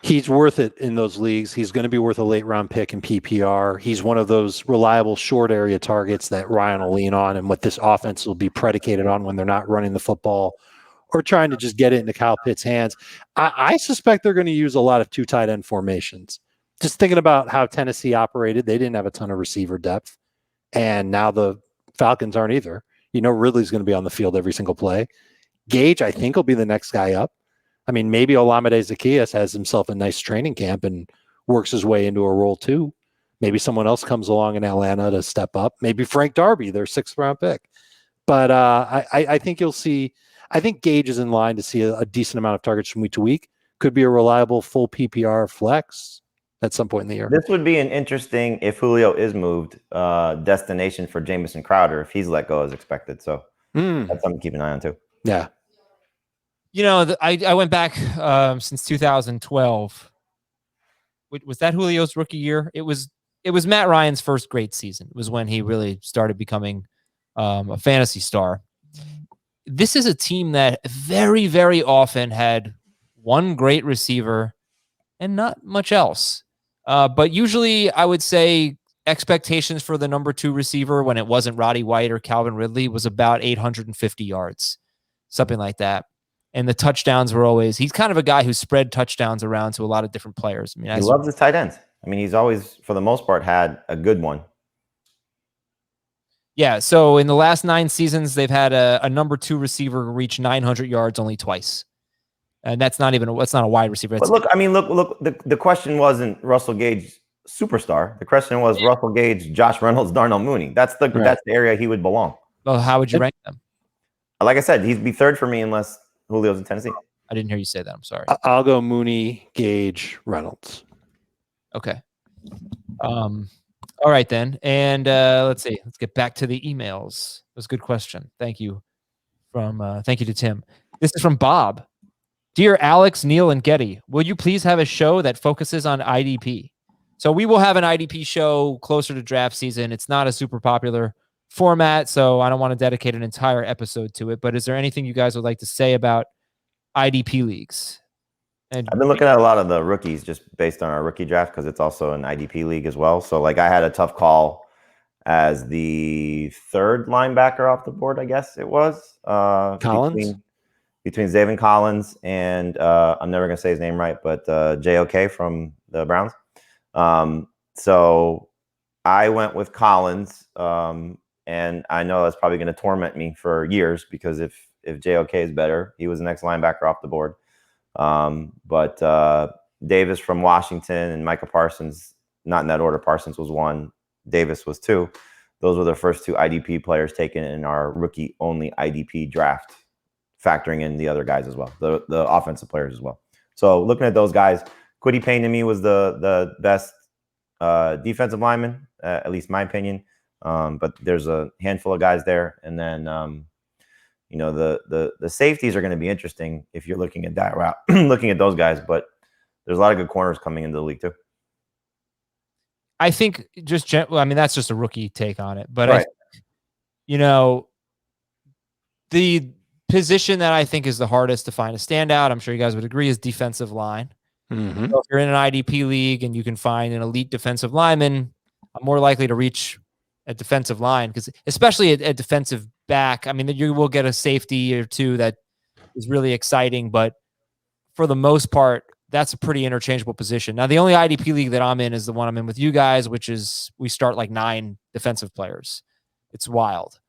He's worth it in those leagues. He's going to be worth a late round pick in PPR. He's one of those reliable short area targets that Ryan will lean on, and what this offense will be predicated on when they're not running the football or trying to just get it into Kyle Pitts' hands. I suspect they're going to use a lot of 2 tight end formations. Just thinking about how Tennessee operated, they didn't have a ton of receiver depth, and now the Falcons aren't either. Ridley's going to be on the field every single play. Gage, I think, will be the next guy up. I mean, maybe Olamide Zaccheaus has himself a nice training camp and works his way into a role too. Maybe someone else comes along in Atlanta to step up. Maybe Frank Darby, their 6th round pick. But I think you'll see. I think Gage is in line to see a decent amount of targets from week to week. Could be a reliable full PPR flex at some point in the year. This would be an interesting, if Julio is moved, destination for Jamison Crowder if he's let go as expected. So that's something to keep an eye on too. Yeah. I went back since 2012. Was that Julio's rookie year? It was Matt Ryan's first great season. It was when he really started becoming a fantasy star. This is a team that very, very often had one great receiver and not much else. But usually I would say expectations for the number 2 receiver when it wasn't Roddy White or Calvin Ridley was about 850 yards, something like that. And the touchdowns were always, he's kind of a guy who spread touchdowns around to a lot of different players. I mean, he loves his tight ends. I mean, he's always, for the most part, had a good one. Yeah. So in the last 9 seasons, they've had a number 2 receiver reach 900 yards only twice. And that's not a wide receiver. But look, the question wasn't Russell Gage superstar. The question was Russell Gage, Josh Reynolds, Darnell Mooney. That's the area he would belong. Well, how would you rank them? Like I said, he'd be 3rd for me unless Julio's in Tennessee. I didn't hear you say that. I'm sorry. I'll go Mooney, Gage, Reynolds. Okay. All right then. And let's see. Let's get back to the emails. That was a good question. Thank you. Thank you to Tim. This is from Bob. Dear Alex, Neil, and Getty, will you please have a show that focuses on IDP? So we will have an IDP show closer to draft season. It's not a super popular format, so I don't want to dedicate an entire episode to it. But is there anything you guys would like to say about IDP leagues? And I've been looking at a lot of the rookies just based on our rookie draft because it's also an IDP league as well. So like I had a tough call as the 3rd linebacker off the board, I guess it was. Collins? Between Zaven Collins and I'm never going to say his name right, but JOK from the Browns. So I went with Collins, and I know that's probably going to torment me for years because if JOK is better, he was the next linebacker off the board. But Davis from Washington and Micah Parsons, not in that order. Parsons was 1, Davis was 2. Those were the first 2 IDP players taken in our rookie-only IDP draft, factoring in the other guys as well, the offensive players as well. So looking at those guys, Kwity Paye to me was the best defensive lineman, at least my opinion. But there's a handful of guys there. And then, the safeties are going to be interesting if you're looking at that route, looking at those guys. But there's a lot of good corners coming into the league too. I think that's just a rookie take on it. But right. The position that I think is the hardest to find a standout, I'm sure you guys would agree, is defensive line. Mm-hmm. So if you're in an IDP league and you can find an elite defensive lineman, I'm more likely to reach a defensive line because especially a defensive back, I mean, you will get a safety or 2 that is really exciting, but for the most part, that's a pretty interchangeable position. Now, the only IDP league that I'm in is the one I'm in with you guys, which is we start like 9 defensive players. It's wild.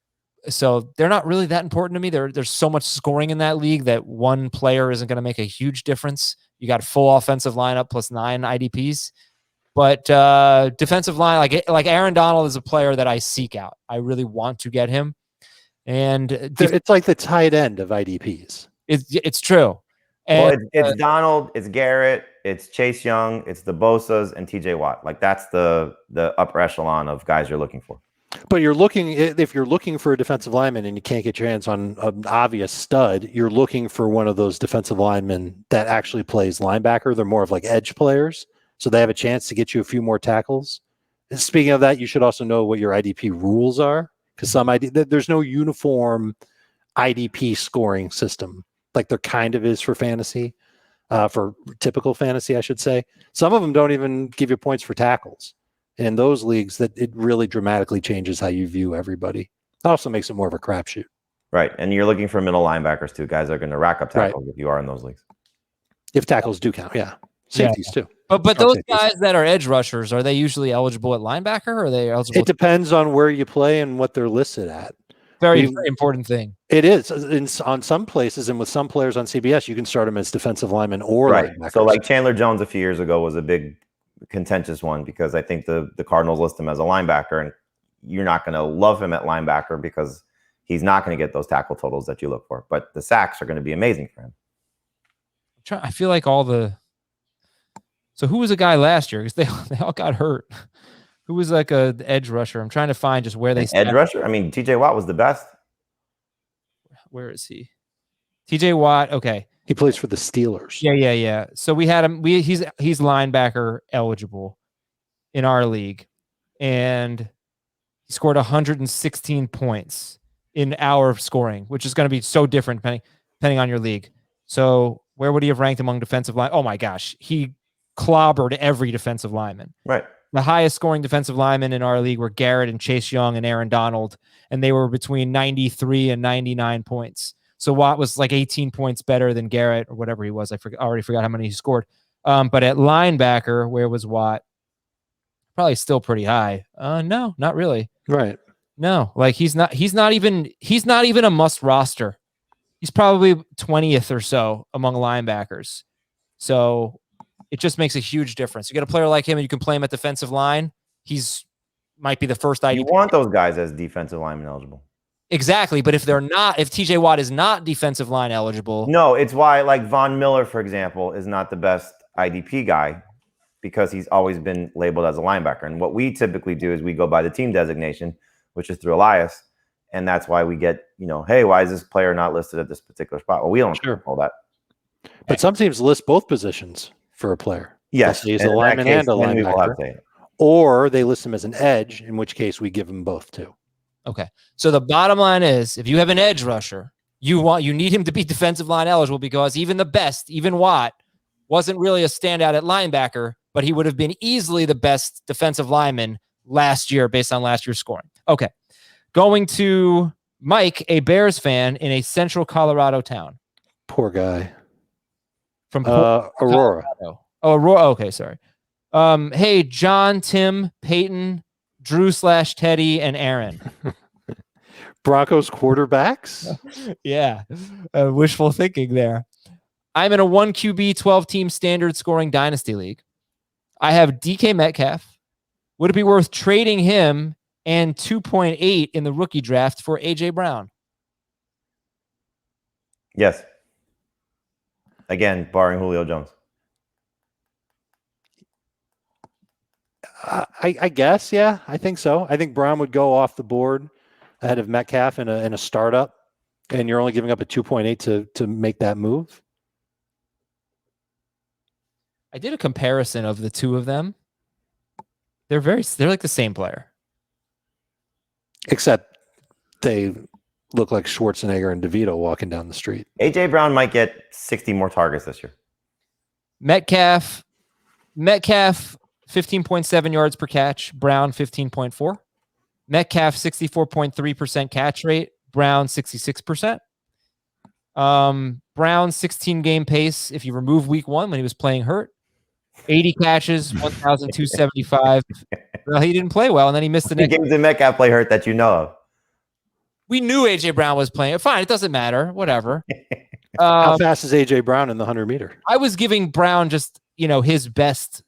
So they're not really that important to me. There's so much scoring in that league that one player isn't going to make a huge difference. You got a full offensive lineup plus 9 IDPs. But defensive line, like Aaron Donald is a player that I seek out. I really want to get him. And it's like the tight end of IDPs. It's true. And, it's Donald, it's Garrett, it's Chase Young, it's the Bosas and TJ Watt. Like that's the upper echelon of guys you're looking for. But if you're looking for a defensive lineman and you can't get your hands on an obvious stud, you're looking for one of those defensive linemen that actually plays linebacker. They're more of like edge players, so they have a chance to get you a few more tackles. And speaking of that, you should also know what your IDP rules are, because there's no uniform IDP scoring system like there kind of is for fantasy, for typical fantasy, I should say. Some of them don't even give you points for tackles. In those leagues, that it really dramatically changes how you view everybody. It also makes it more of a crapshoot. Right. And you're looking for middle linebackers too. Guys are going to rack up tackles if you are in those leagues. If tackles do count, yeah. Safeties too. But those guys that are edge rushers, are they usually eligible at linebacker, or are they eligible? It depends on where you play and what they're listed at. Very important thing. It is. On some places and with some players on CBS, you can start them as defensive linemen or linebackers. So like Chandler Jones a few years ago was a big contentious one, because I think the Cardinals list him as a linebacker, and you're not going to love him at linebacker because he's not going to get those tackle totals that you look for. But the sacks are going to be amazing for him. I feel like so who was a guy last year? Because they all got hurt. Who was like a edge rusher? I'm trying to find just where they edge rusher. I mean, TJ Watt was the best. Where is he? TJ Watt. Okay. He plays for the Steelers. Yeah. So we had him. He's linebacker eligible in our league, and he scored 116 points in our scoring, which is going to be so different depending on your league. So where would he have ranked among defensive line? Oh my gosh, he clobbered every defensive lineman. Right. The highest scoring defensive linemen in our league were Garrett and Chase Young and Aaron Donald, and they were between 93 and 99 points. So Watt was like 18 points better than Garrett or whatever he was. I already forgot how many he scored. But at linebacker, where was Watt? Probably still pretty high. No, not really. Right. No, like he's not even a must roster. He's probably 20th or so among linebackers. So it just makes a huge difference. You get a player like him and you can play him at defensive line. Might be the first IDP. You want those guys as defensive lineman eligible. Exactly, but if TJ Watt is not defensive line eligible. No, it's why like Von Miller, for example, is not the best IDP guy, because he's always been labeled as a linebacker. And what we typically do is we go by the team designation, which is through Elias. And that's why we get, hey, why is this player not listed at this particular spot? Well, we don't control that. But some teams list both positions for a player. Yes. He's a lineman and a linebacker. Or they list him as an edge, in which case we give him both too. Okay. So the bottom line is, if you have an edge rusher, you need him to be defensive line eligible, because even the best, even Watt, wasn't really a standout at linebacker, but he would have been easily the best defensive lineman last year based on last year's scoring. Okay. Going to Mike, a Bears fan in a central Colorado town. Poor guy. From Aurora. Colorado. Oh, Aurora. Okay, sorry. Hey, John, Tim, Peyton, Drew/Teddy, and Aaron. Broncos quarterbacks? Yeah. Wishful thinking there. I'm in a 1 QB, 12 team standard scoring dynasty league. I have DK Metcalf. Would it be worth trading him and 2.8 in the rookie draft for AJ Brown? Yes. Again, barring Julio Jones. I guess, yeah, I think so. I think Brown would go off the board ahead of Metcalf in a startup, and you're only giving up a 2.8 to make that move. I did a comparison of the two of them. They're like the same player, except they look like Schwarzenegger and DeVito walking down the street. AJ Brown might get 60 more targets this year. Metcalf 15.7 yards per catch, Brown 15.4. Metcalf 64.3% catch rate, Brown 66%. Brown 16 game pace if you remove week 1 when he was playing hurt. 80 catches, 1,275. Well, he didn't play well, and then he missed the next games in Metcalf play hurt that you know of. We knew AJ Brown was playing. Fine, it doesn't matter. Whatever. How fast is AJ Brown in the 100 meter? I was giving Brown just, his best.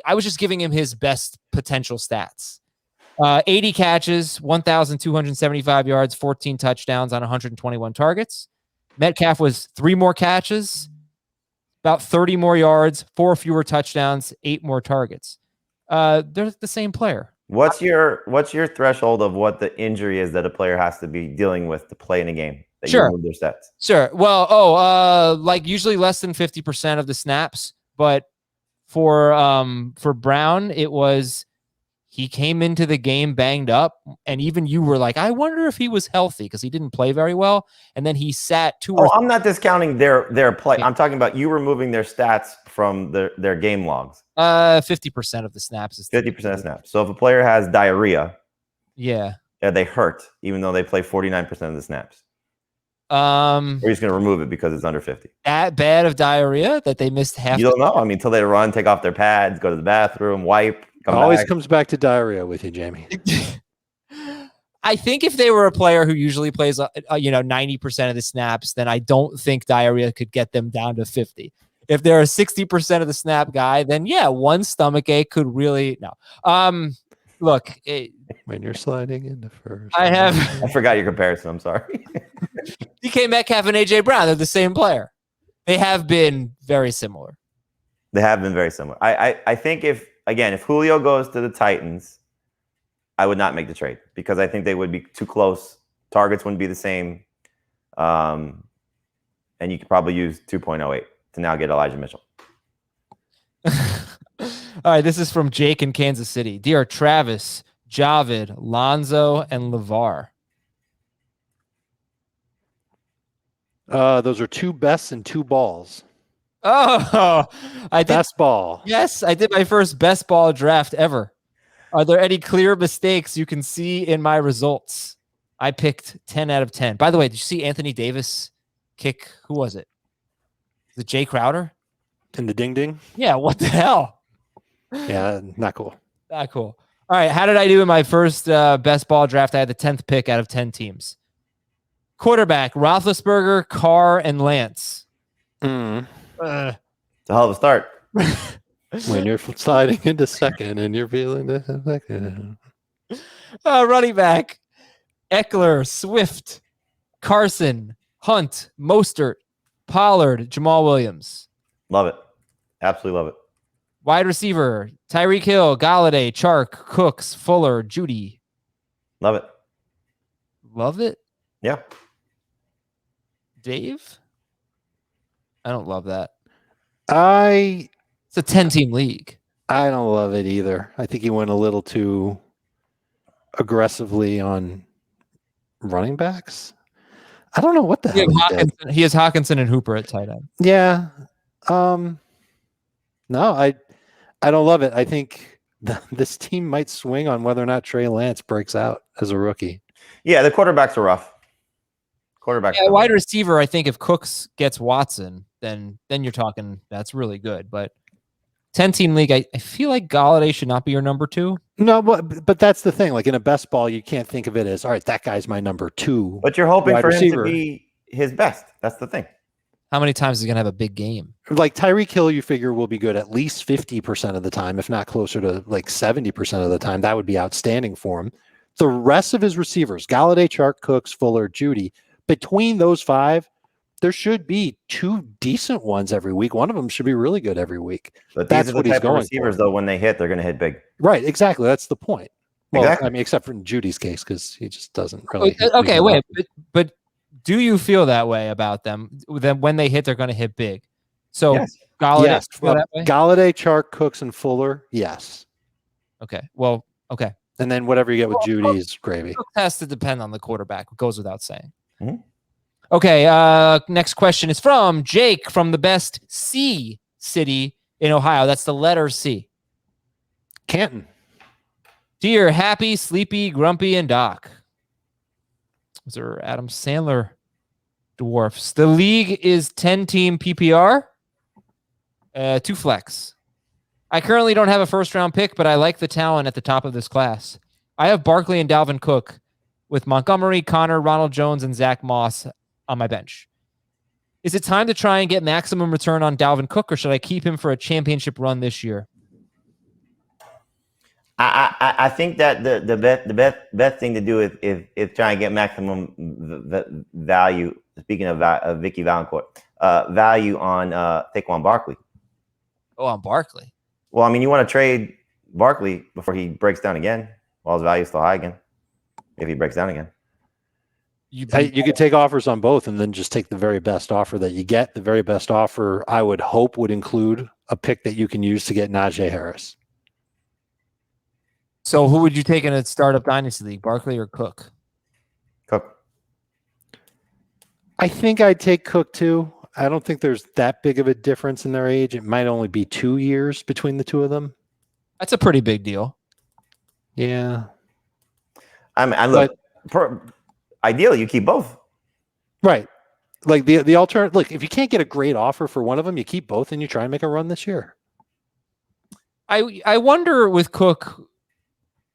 I was just giving him his best potential stats. 80 catches, 1,275 yards, 14 touchdowns on 121 targets. Metcalf was 3 more catches, about 30 more yards, 4 fewer touchdowns, 8 more targets. They're the same player. What's your threshold of what the injury is that a player has to be dealing with to play in a game? That Sure. You move their stats. Sure. Well, like usually less than 50% of the snaps, but for Brown, it was he came into the game banged up, and even you were like, I wonder if he was healthy because he didn't play very well, and then he sat I'm not discounting their play. I'm talking about you removing their stats from their game logs. 50% of the snaps is 50% of snaps. So if a player has diarrhea, yeah, they hurt even though they play 49% of the snaps. We're just going to remove it because it's under 50. That bad of diarrhea that they missed half. You don't know. I mean, until they run, take off their pads, go to the bathroom, wipe. Always comes back to diarrhea with you, Jamie. I think if they were a player who usually plays, 90% of the snaps, then I don't think diarrhea could get them down to 50. If they're a 60% of the snap guy, then yeah, one stomach ache could really no. Look, when you're sliding into first, I forgot your comparison. I'm sorry. DK Metcalf and AJ Brown, they're the same player. They have been very similar. They have been very similar. I think if Julio goes to the Titans, I would not make the trade because I think they would be too close. Targets wouldn't be the same. And you could probably use 2.08 to now get Elijah Mitchell. All right, this is from Jake in Kansas City. Dear Travis, Javid, Lonzo, and LeVar. Those are two bests and two balls. Oh, I did best ball. Yes, I did my first best ball draft ever. Are there any clear mistakes you can see in my results? I picked 10 out of 10. By the way, did you see Anthony Davis kick? Who was it? Was it Jay Crowder? In the ding ding? Yeah, what the hell? Yeah, not cool. Not cool. All right, how did I do in my first best ball draft? I had the 10th pick out of 10 teams. Quarterback, Roethlisberger, Carr, and Lance. It's a hell of a start. When you're sliding into second and you're feeling this second. Running back, Eckler, Swift, Carson, Hunt, Mostert, Pollard, Jamal Williams. Love it. Absolutely love it. Wide receiver, Tyreek Hill, Galladay, Chark, Cooks, Fuller, Judy. Love it. Love it? Yeah. Dave? I don't love that. It's a 10-team league. I don't love it either. I think he went a little too aggressively on running backs. I don't know what the hell he has Hawkinson and Hooper at tight end. Yeah. No, I don't love it. I think this team might swing on whether or not Trey Lance breaks out as a rookie. Yeah, the quarterbacks are rough. Wide receiver, I think if Cooks gets Watson, then you're talking that's really good. But 10-team league, I feel like Galladay should not be your number 2. No, but that's the thing. Like in a best ball, you can't think of it as, all right, that guy's my number 2. But you're hoping for him to be his best. That's the thing. How many times is he going to have a big game? Like Tyreek Hill, you figure will be good at least 50% of the time, if not closer to like 70% of the time. That would be outstanding for him. The rest of his receivers, Galladay, Chark, Cooks, Fuller, Judy, between those 5, there should be 2 decent ones every week. One of them should be really good every week. But that's what he's going for. Receivers, though, when they hit, they're going to hit big. Right, exactly. That's the point. Well, exactly. I mean, except for in Judy's case, because he just doesn't really. Okay, wait, but do you feel that way about them? Then when they hit, they're going to hit big. So yes. Galladay, Galladay, Chark, Cooks, and Fuller, yes. Okay. Well, okay. And then whatever you get with Judy is gravy. It has to depend on the quarterback. It goes without saying. Mm-hmm. Okay. Next question is from Jake from the best C city in Ohio. That's the letter C. Canton. Dear Happy, Sleepy, Grumpy, and Doc. Those are Adam Sandler dwarfs. The league is 10-team PPR. 2 flex. I currently don't have a first-round pick, but I like the talent at the top of this class. I have Barkley and Dalvin Cook with Montgomery, Connor, Ronald Jones, and Zach Moss on my bench. Is it time to try and get maximum return on Dalvin Cook, or should I keep him for a championship run this year? I think that the best thing to do is try and get maximum value. Speaking of Vicky Valancourt, value on Saquon Barkley. Oh, on Barkley. Well, I mean, you want to trade Barkley before he breaks down again. Well, his value's still high again if he breaks down again. You could take offers on both and then just take the very best offer that you get. The very best offer, I would hope, would include a pick that you can use to get Najee Harris. So who would you take in a startup dynasty league, Barkley or Cook? Cook. I think I'd take Cook too. I don't think there's that big of a difference in their age. It might only be 2 years between the two of them. That's a pretty big deal. Yeah. I mean, look, ideally you keep both. Right. Like the alternative, look, if you can't get a great offer for one of them, you keep both and you try and make a run this year. I wonder with Cook,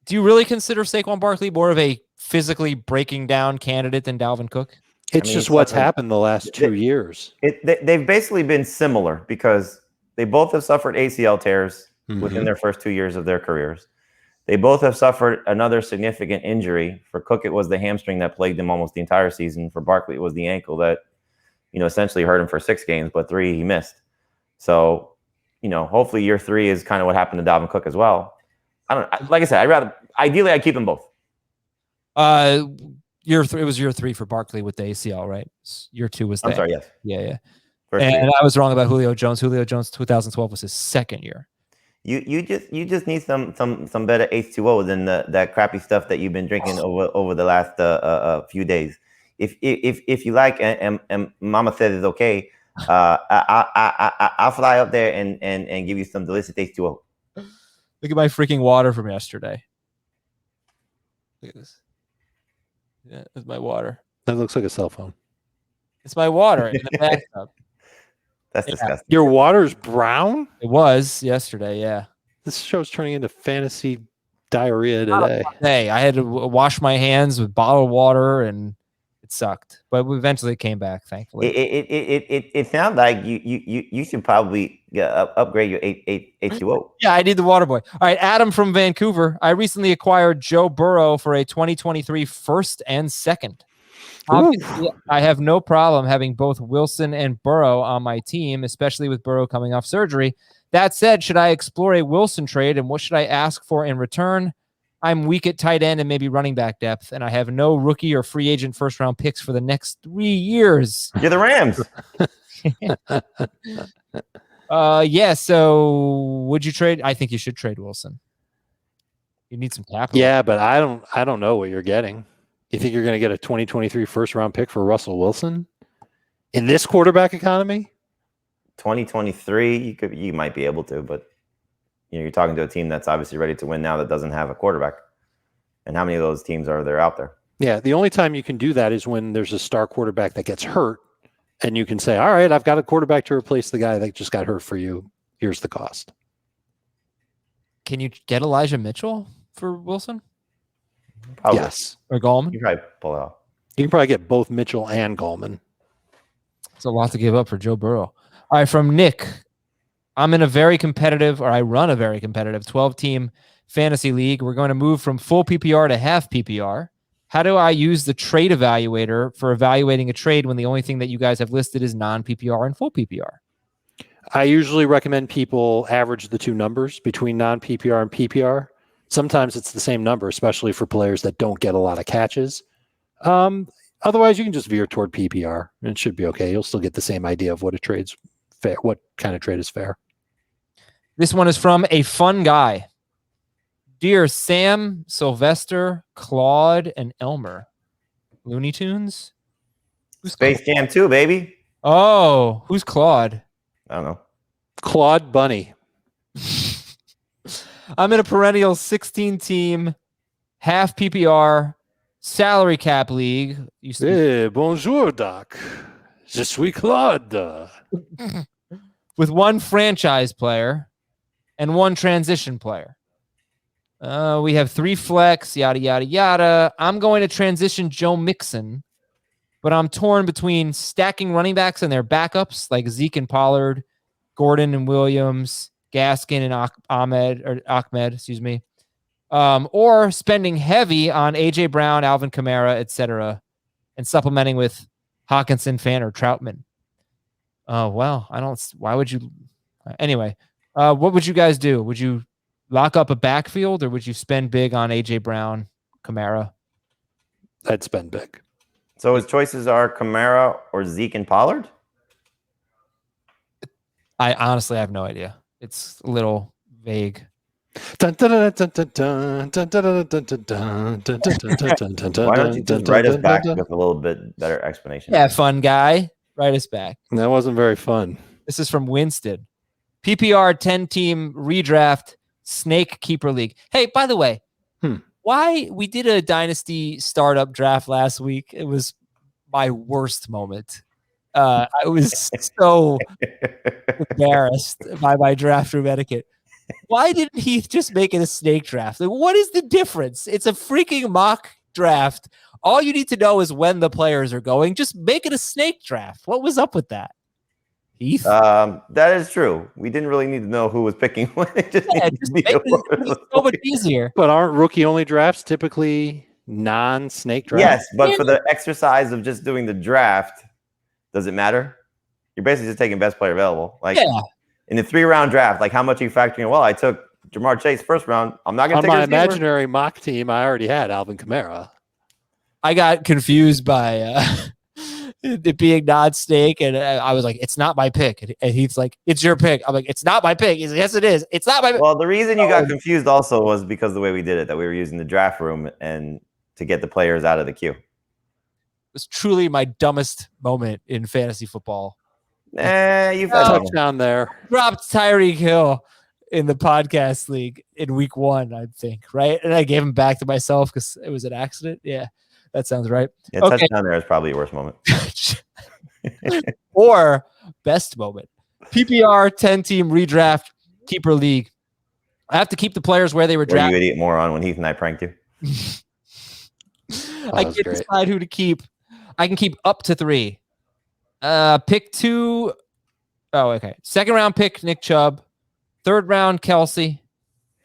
do you really consider Saquon Barkley more of a physically breaking down candidate than Dalvin Cook? It's just what's happened the last 2 years. They've basically been similar because they both have suffered ACL tears within their first 2 years of their careers. They both have suffered another significant injury. For Cook, it was the hamstring that plagued him almost the entire season. For Barkley, it was the ankle that, essentially hurt him for 6 games, but 3 he missed. So, hopefully year 3 is kind of what happened to Dalvin Cook as well. Like I said, ideally I'd keep them both. It was year 3 for Barkley with the ACL, right? Year 2 was. I'm sorry, yes. Yeah. First and year. I was wrong about Julio Jones. Julio Jones 2012 was his second year. You just need some better H2O than that crappy stuff that you've been drinking over the last few days. If you like, and Mama said it's okay, I'll fly up there and give you some delicious H2O. Look at my freaking water from yesterday. Look at this. Yeah, it's my water. That looks like a cell phone. It's my water in the bathtub. That's disgusting. Your water's brown? It was yesterday, yeah. This show's turning into fantasy diarrhea today. Hey, I had to wash my hands with bottled water, and it sucked. But we eventually came back, thankfully. It sounds like you should probably upgrade your H2O. Yeah, I need the water boy. All right, Adam from Vancouver. I recently acquired Joe Burrow for a 2023 first and second. Obviously, I have no problem having both Wilson and Burrow on my team, especially with Burrow coming off surgery. That said, should I explore a Wilson trade, and what should I ask for in return? I'm weak at tight end and maybe running back depth, and I have no rookie or free agent first-round picks for the next 3 years. You're the Rams. Yeah, so would you trade? I think you should trade Wilson. You need some capital. Yeah, but I don't know what you're getting. You think you're going to get a 2023 first-round pick for Russell Wilson in this quarterback economy? 2023, you might be able to, but you're talking to a team that's obviously ready to win now that doesn't have a quarterback. And how many of those teams are there out there? Yeah, the only time you can do that is when there's a star quarterback that gets hurt, and you can say, all right, I've got a quarterback to replace the guy that just got hurt for you. Here's the cost. Can you get Elijah Mitchell for Wilson? Probably. Yes. Or Gallman? You probably pull it off. You can probably get both Mitchell and Gallman. It's a lot to give up for Joe Burrow. All right, from Nick. I run a very competitive 12-team fantasy league. We're going to move from full PPR to half PPR. How do I use the trade evaluator for evaluating a trade when the only thing that you guys have listed is non-PPR and full PPR? I usually recommend people average the two numbers between non-PPR and PPR. Sometimes it's the same number, especially for players that don't get a lot of catches. Otherwise, you can just veer toward PPR, and it should be okay. You'll still get the same idea of what a trade's fair, what kind of trade is fair. This one is from a fun guy. Dear Sam, Sylvester, Claude, and Elmer. Looney Tunes? Who's Space Jam 2, baby. Oh, who's Claude? I don't know. Claude Bunny. I'm in a perennial 16-team, half PPR, salary cap league. Hey, bonjour, Doc. Je suis Claude. With one franchise player and one transition player. We have 3 flex, yada, yada, yada. I'm going to transition Joe Mixon, but I'm torn between stacking running backs and their backups like Zeke and Pollard, Gordon and Williams, Gaskin and Ahmed, or spending heavy on AJ Brown, Alvin Kamara, etc., and supplementing with Hawkinson, Fan, or Troutman. Oh, well, why would you? Anyway, what would you guys do? Would you lock up a backfield, or would you spend big on AJ Brown, Kamara? I'd spend big. So his choices are Kamara or Zeke and Pollard? I honestly have no idea. It's a little vague. Why don't you just write us back with a little bit better explanation? Yeah, fun guy. Write us back. That wasn't very fun. This is from Winston. PPR 10-team redraft snake keeper league. Hey, by the way, why we did a dynasty startup draft last week? It was my worst moment. I was so embarrassed by my draft room etiquette. Why didn't he just make it a snake draft? Like, what is the difference? It's a freaking mock draft. All you need to know is when the players are going. Just make it a snake draft. What was up with that? Heath? That is true. We didn't really need to know who was picking when. Just make it so much easier. But aren't rookie-only drafts typically non-snake drafts? Yes, but for the exercise of just doing the draft, does it matter? You're basically just taking best player available. Like in the 3-round draft, like how much are you factoring? Well, I took Jamar Chase first round. I'm not going to take my a receiver. imaginary mock team. I already had Alvin Kamara. I got confused by it being non-snake, and I was like, "It's not my pick." And Heath's like, "It's your pick." I'm like, "It's not my pick." He's like, "Yes, it is. It's not my pick." Well, the reason you got confused also was because the way we did it, that we were using the draft room and to get the players out of the queue. It was truly my dumbest moment in fantasy football. You've had touchdown there. Dropped Tyreek Hill in the podcast league in week 1, I think, right? And I gave him back to myself because it was an accident. Yeah, that sounds right. Yeah, touchdown there is probably your worst moment. Or best moment. PPR 10-team redraft keeper league. I have to keep the players where they were drafted. You idiot moron when Heath and I pranked you. I can decide who to keep. I can keep up to 3. Pick 2. Oh, okay. 2nd round pick, Nick Chubb. 3rd round, Kelsey.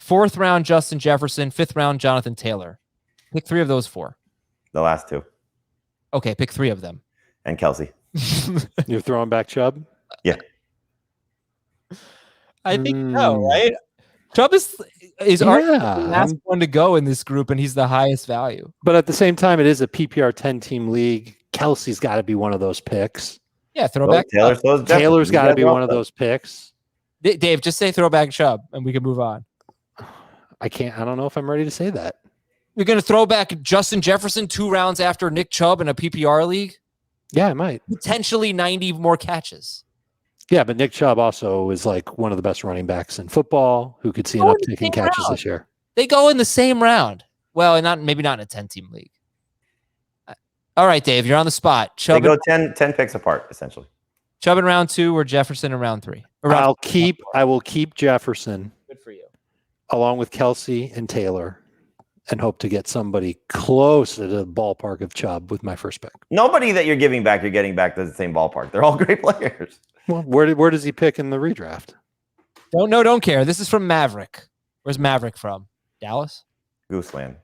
4th round, Justin Jefferson. 5th round, Jonathan Taylor. Pick 3 of those 4. The last 2. Okay, pick 3 of them. And Kelsey. You're throwing back Chubb? Yeah. I think no, right? Chubb is arguably the last one to go in this group, and he's the highest value. But at the same time, it is a PPR 10-team league. Kelsey's got to be one of those picks. Yeah, throwback. Taylor's got to be one of those picks. Dave, just say throwback Chubb, and we can move on. I don't know if I'm ready to say that. You're going to throw back Justin Jefferson 2 rounds after Nick Chubb in a PPR league? Yeah, I might. Potentially 90 more catches. Yeah, but Nick Chubb also is like one of the best running backs in football who could see an uptick in catches this year. They go in the same round. Well, maybe not in a 10-team league. All right, Dave, you're on the spot. Chubb, they go 10 picks apart, essentially. Chubb in round 2 or Jefferson in round 3? I will keep Jefferson. Good for you. Along with Kelsey and Taylor, and hope to get somebody close to the ballpark of Chubb with my first pick. Nobody that you're getting back to the same ballpark. They're all great players. Well, where does he pick in the redraft? Don't care. This is from Maverick. Where's Maverick from? Dallas? Gooseland.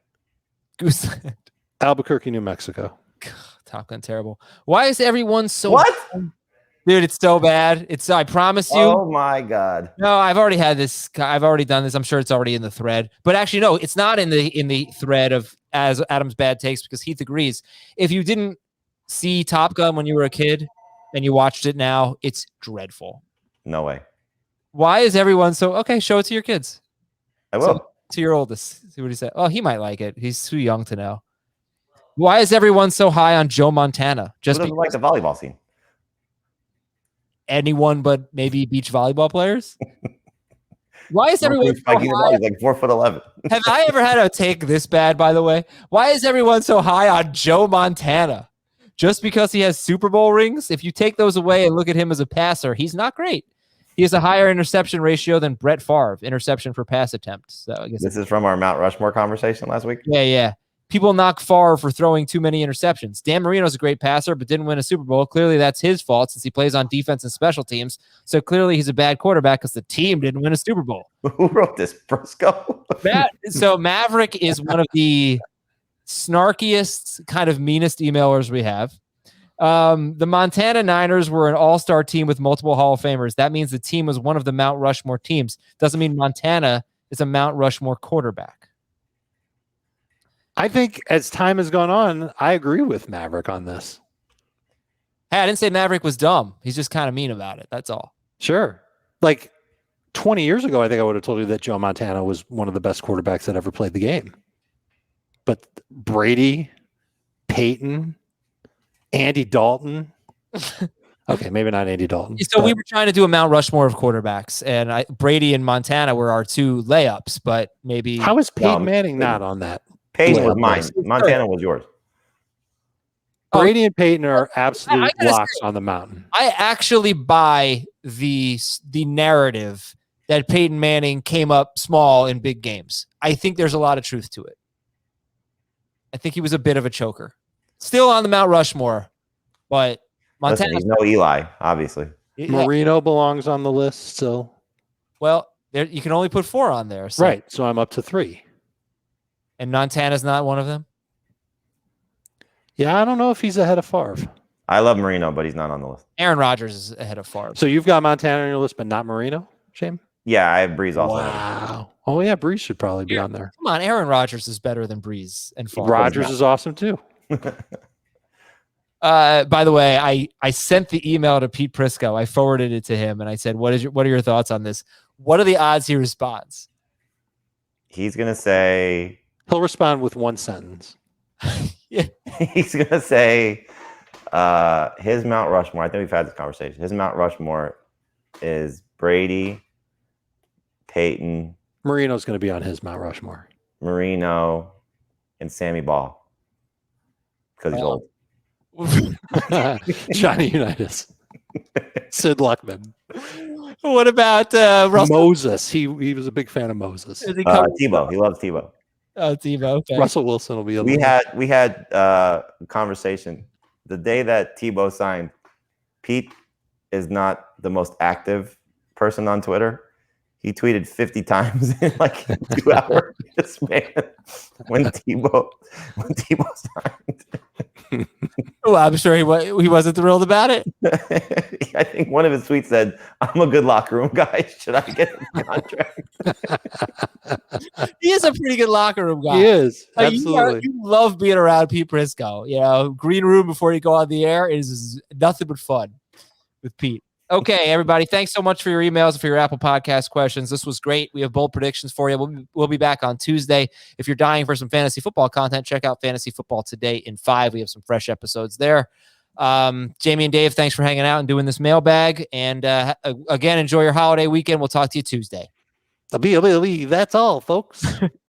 Albuquerque, New Mexico. Top Gun terrible. Why is everyone so What? Dude, it's so bad. I promise you. Oh my God. No, I've already had this. I've already done this. I'm sure it's already in the thread. But actually, no, it's not in the thread of as Adam's bad takes because Heath agrees. If you didn't see Top Gun when you were a kid and you watched it now, it's dreadful. No way. Why is everyone so okay? Show it to your kids. I will. To your oldest. See what he said. Oh, he might like it. He's too young to know. Why is everyone so high on Joe Montana? Just doesn't like the volleyball scene. Anyone but maybe beach volleyball players? Why is everyone so high? He's like 4'11". Have I ever had a take this bad, by the way? Why is everyone so high on Joe Montana? Just because he has Super Bowl rings? If you take those away and look at him as a passer, he's not great. He has a higher interception ratio than Brett Favre, interception per pass attempt. So I guess this is from our Mount Rushmore conversation last week. Yeah. People knock Favre for throwing too many interceptions. Dan Marino's a great passer, but didn't win a Super Bowl. Clearly, that's his fault since he plays on defense and special teams. So clearly, he's a bad quarterback because the team didn't win a Super Bowl. Who wrote this, Briscoe? So Maverick is one of the snarkiest, kind of meanest emailers we have. The Montana Niners were an all-star team with multiple Hall of Famers. That means the team was one of the Mount Rushmore teams. Doesn't mean Montana is a Mount Rushmore quarterback? I think as time has gone on, I agree with Maverick on this. Hey, I didn't say Maverick was dumb. He's just kind of mean about it. That's all. Sure. Like 20 years ago, I think I would have told you that Joe Montana was one of the best quarterbacks that ever played the game. But Brady, Peyton, Andy Dalton. Okay, maybe not Andy Dalton. So we were trying to do a Mount Rushmore of quarterbacks, and Brady and Montana were our two layups, but maybe... How is Peyton Manning not on that? Peyton was mine. Montana was yours. Brady and Peyton are absolute locks on the mountain. I actually buy the narrative that Peyton Manning came up small in big games. I think there's a lot of truth to it. I think he was a bit of a choker. Still on the Mount Rushmore, but Montana. Listen, he's no Eli, obviously. Marino belongs on the list still. Well, you can only put 4 on there. So. Right, so I'm up to 3. And Montana's not one of them? Yeah, I don't know if he's ahead of Favre. I love Marino, but he's not on the list. Aaron Rodgers is ahead of Favre. So you've got Montana on your list, but not Marino, Shane? Yeah, I have Breeze also. Wow. Oh, yeah, Breeze should probably be on there. Come on, Aaron Rodgers is better than Breeze and Favre. Rodgers is awesome, too. By the way, I sent the email to Pete Prisco. I forwarded it to him, and I said, what are your thoughts on this? What are the odds he responds? He's going to say... He'll respond with one sentence. Yeah. He's going to say his Mount Rushmore. I think we've had this conversation. His Mount Rushmore is Brady, Peyton. Marino's going to be on his Mount Rushmore. Marino, and Sammy Ball. Because he's old. Johnny Unitas. Sid Luckman. What about Russell? Moses? He was a big fan of Moses. Tebow. He loves Tebow. Oh, Tebow. Okay. Russell Wilson will be. We had a conversation the day that Tebow signed. Pete is not the most active person on Twitter. He tweeted 50 times in like 2 hours. This man, when Tebow signed. Well, I'm sure he wasn't thrilled about it. I think one of his tweets said, "I'm a good locker room guy. Should I get a contract?" He is a pretty good locker room guy. He is. Like, Absolutely. you love being around Pete Prisco. You know, green room before you go on the air is nothing but fun with Pete. Okay, everybody. Thanks so much for your emails and for your Apple Podcast questions. This was great. We have bold predictions for you. We'll be back on Tuesday. If you're dying for some fantasy football content, check out Fantasy Football Today in 5. We have some fresh episodes there. Jamie and Dave, thanks for hanging out and doing this mailbag. And again, enjoy your holiday weekend. We'll talk to you Tuesday. That's all, folks.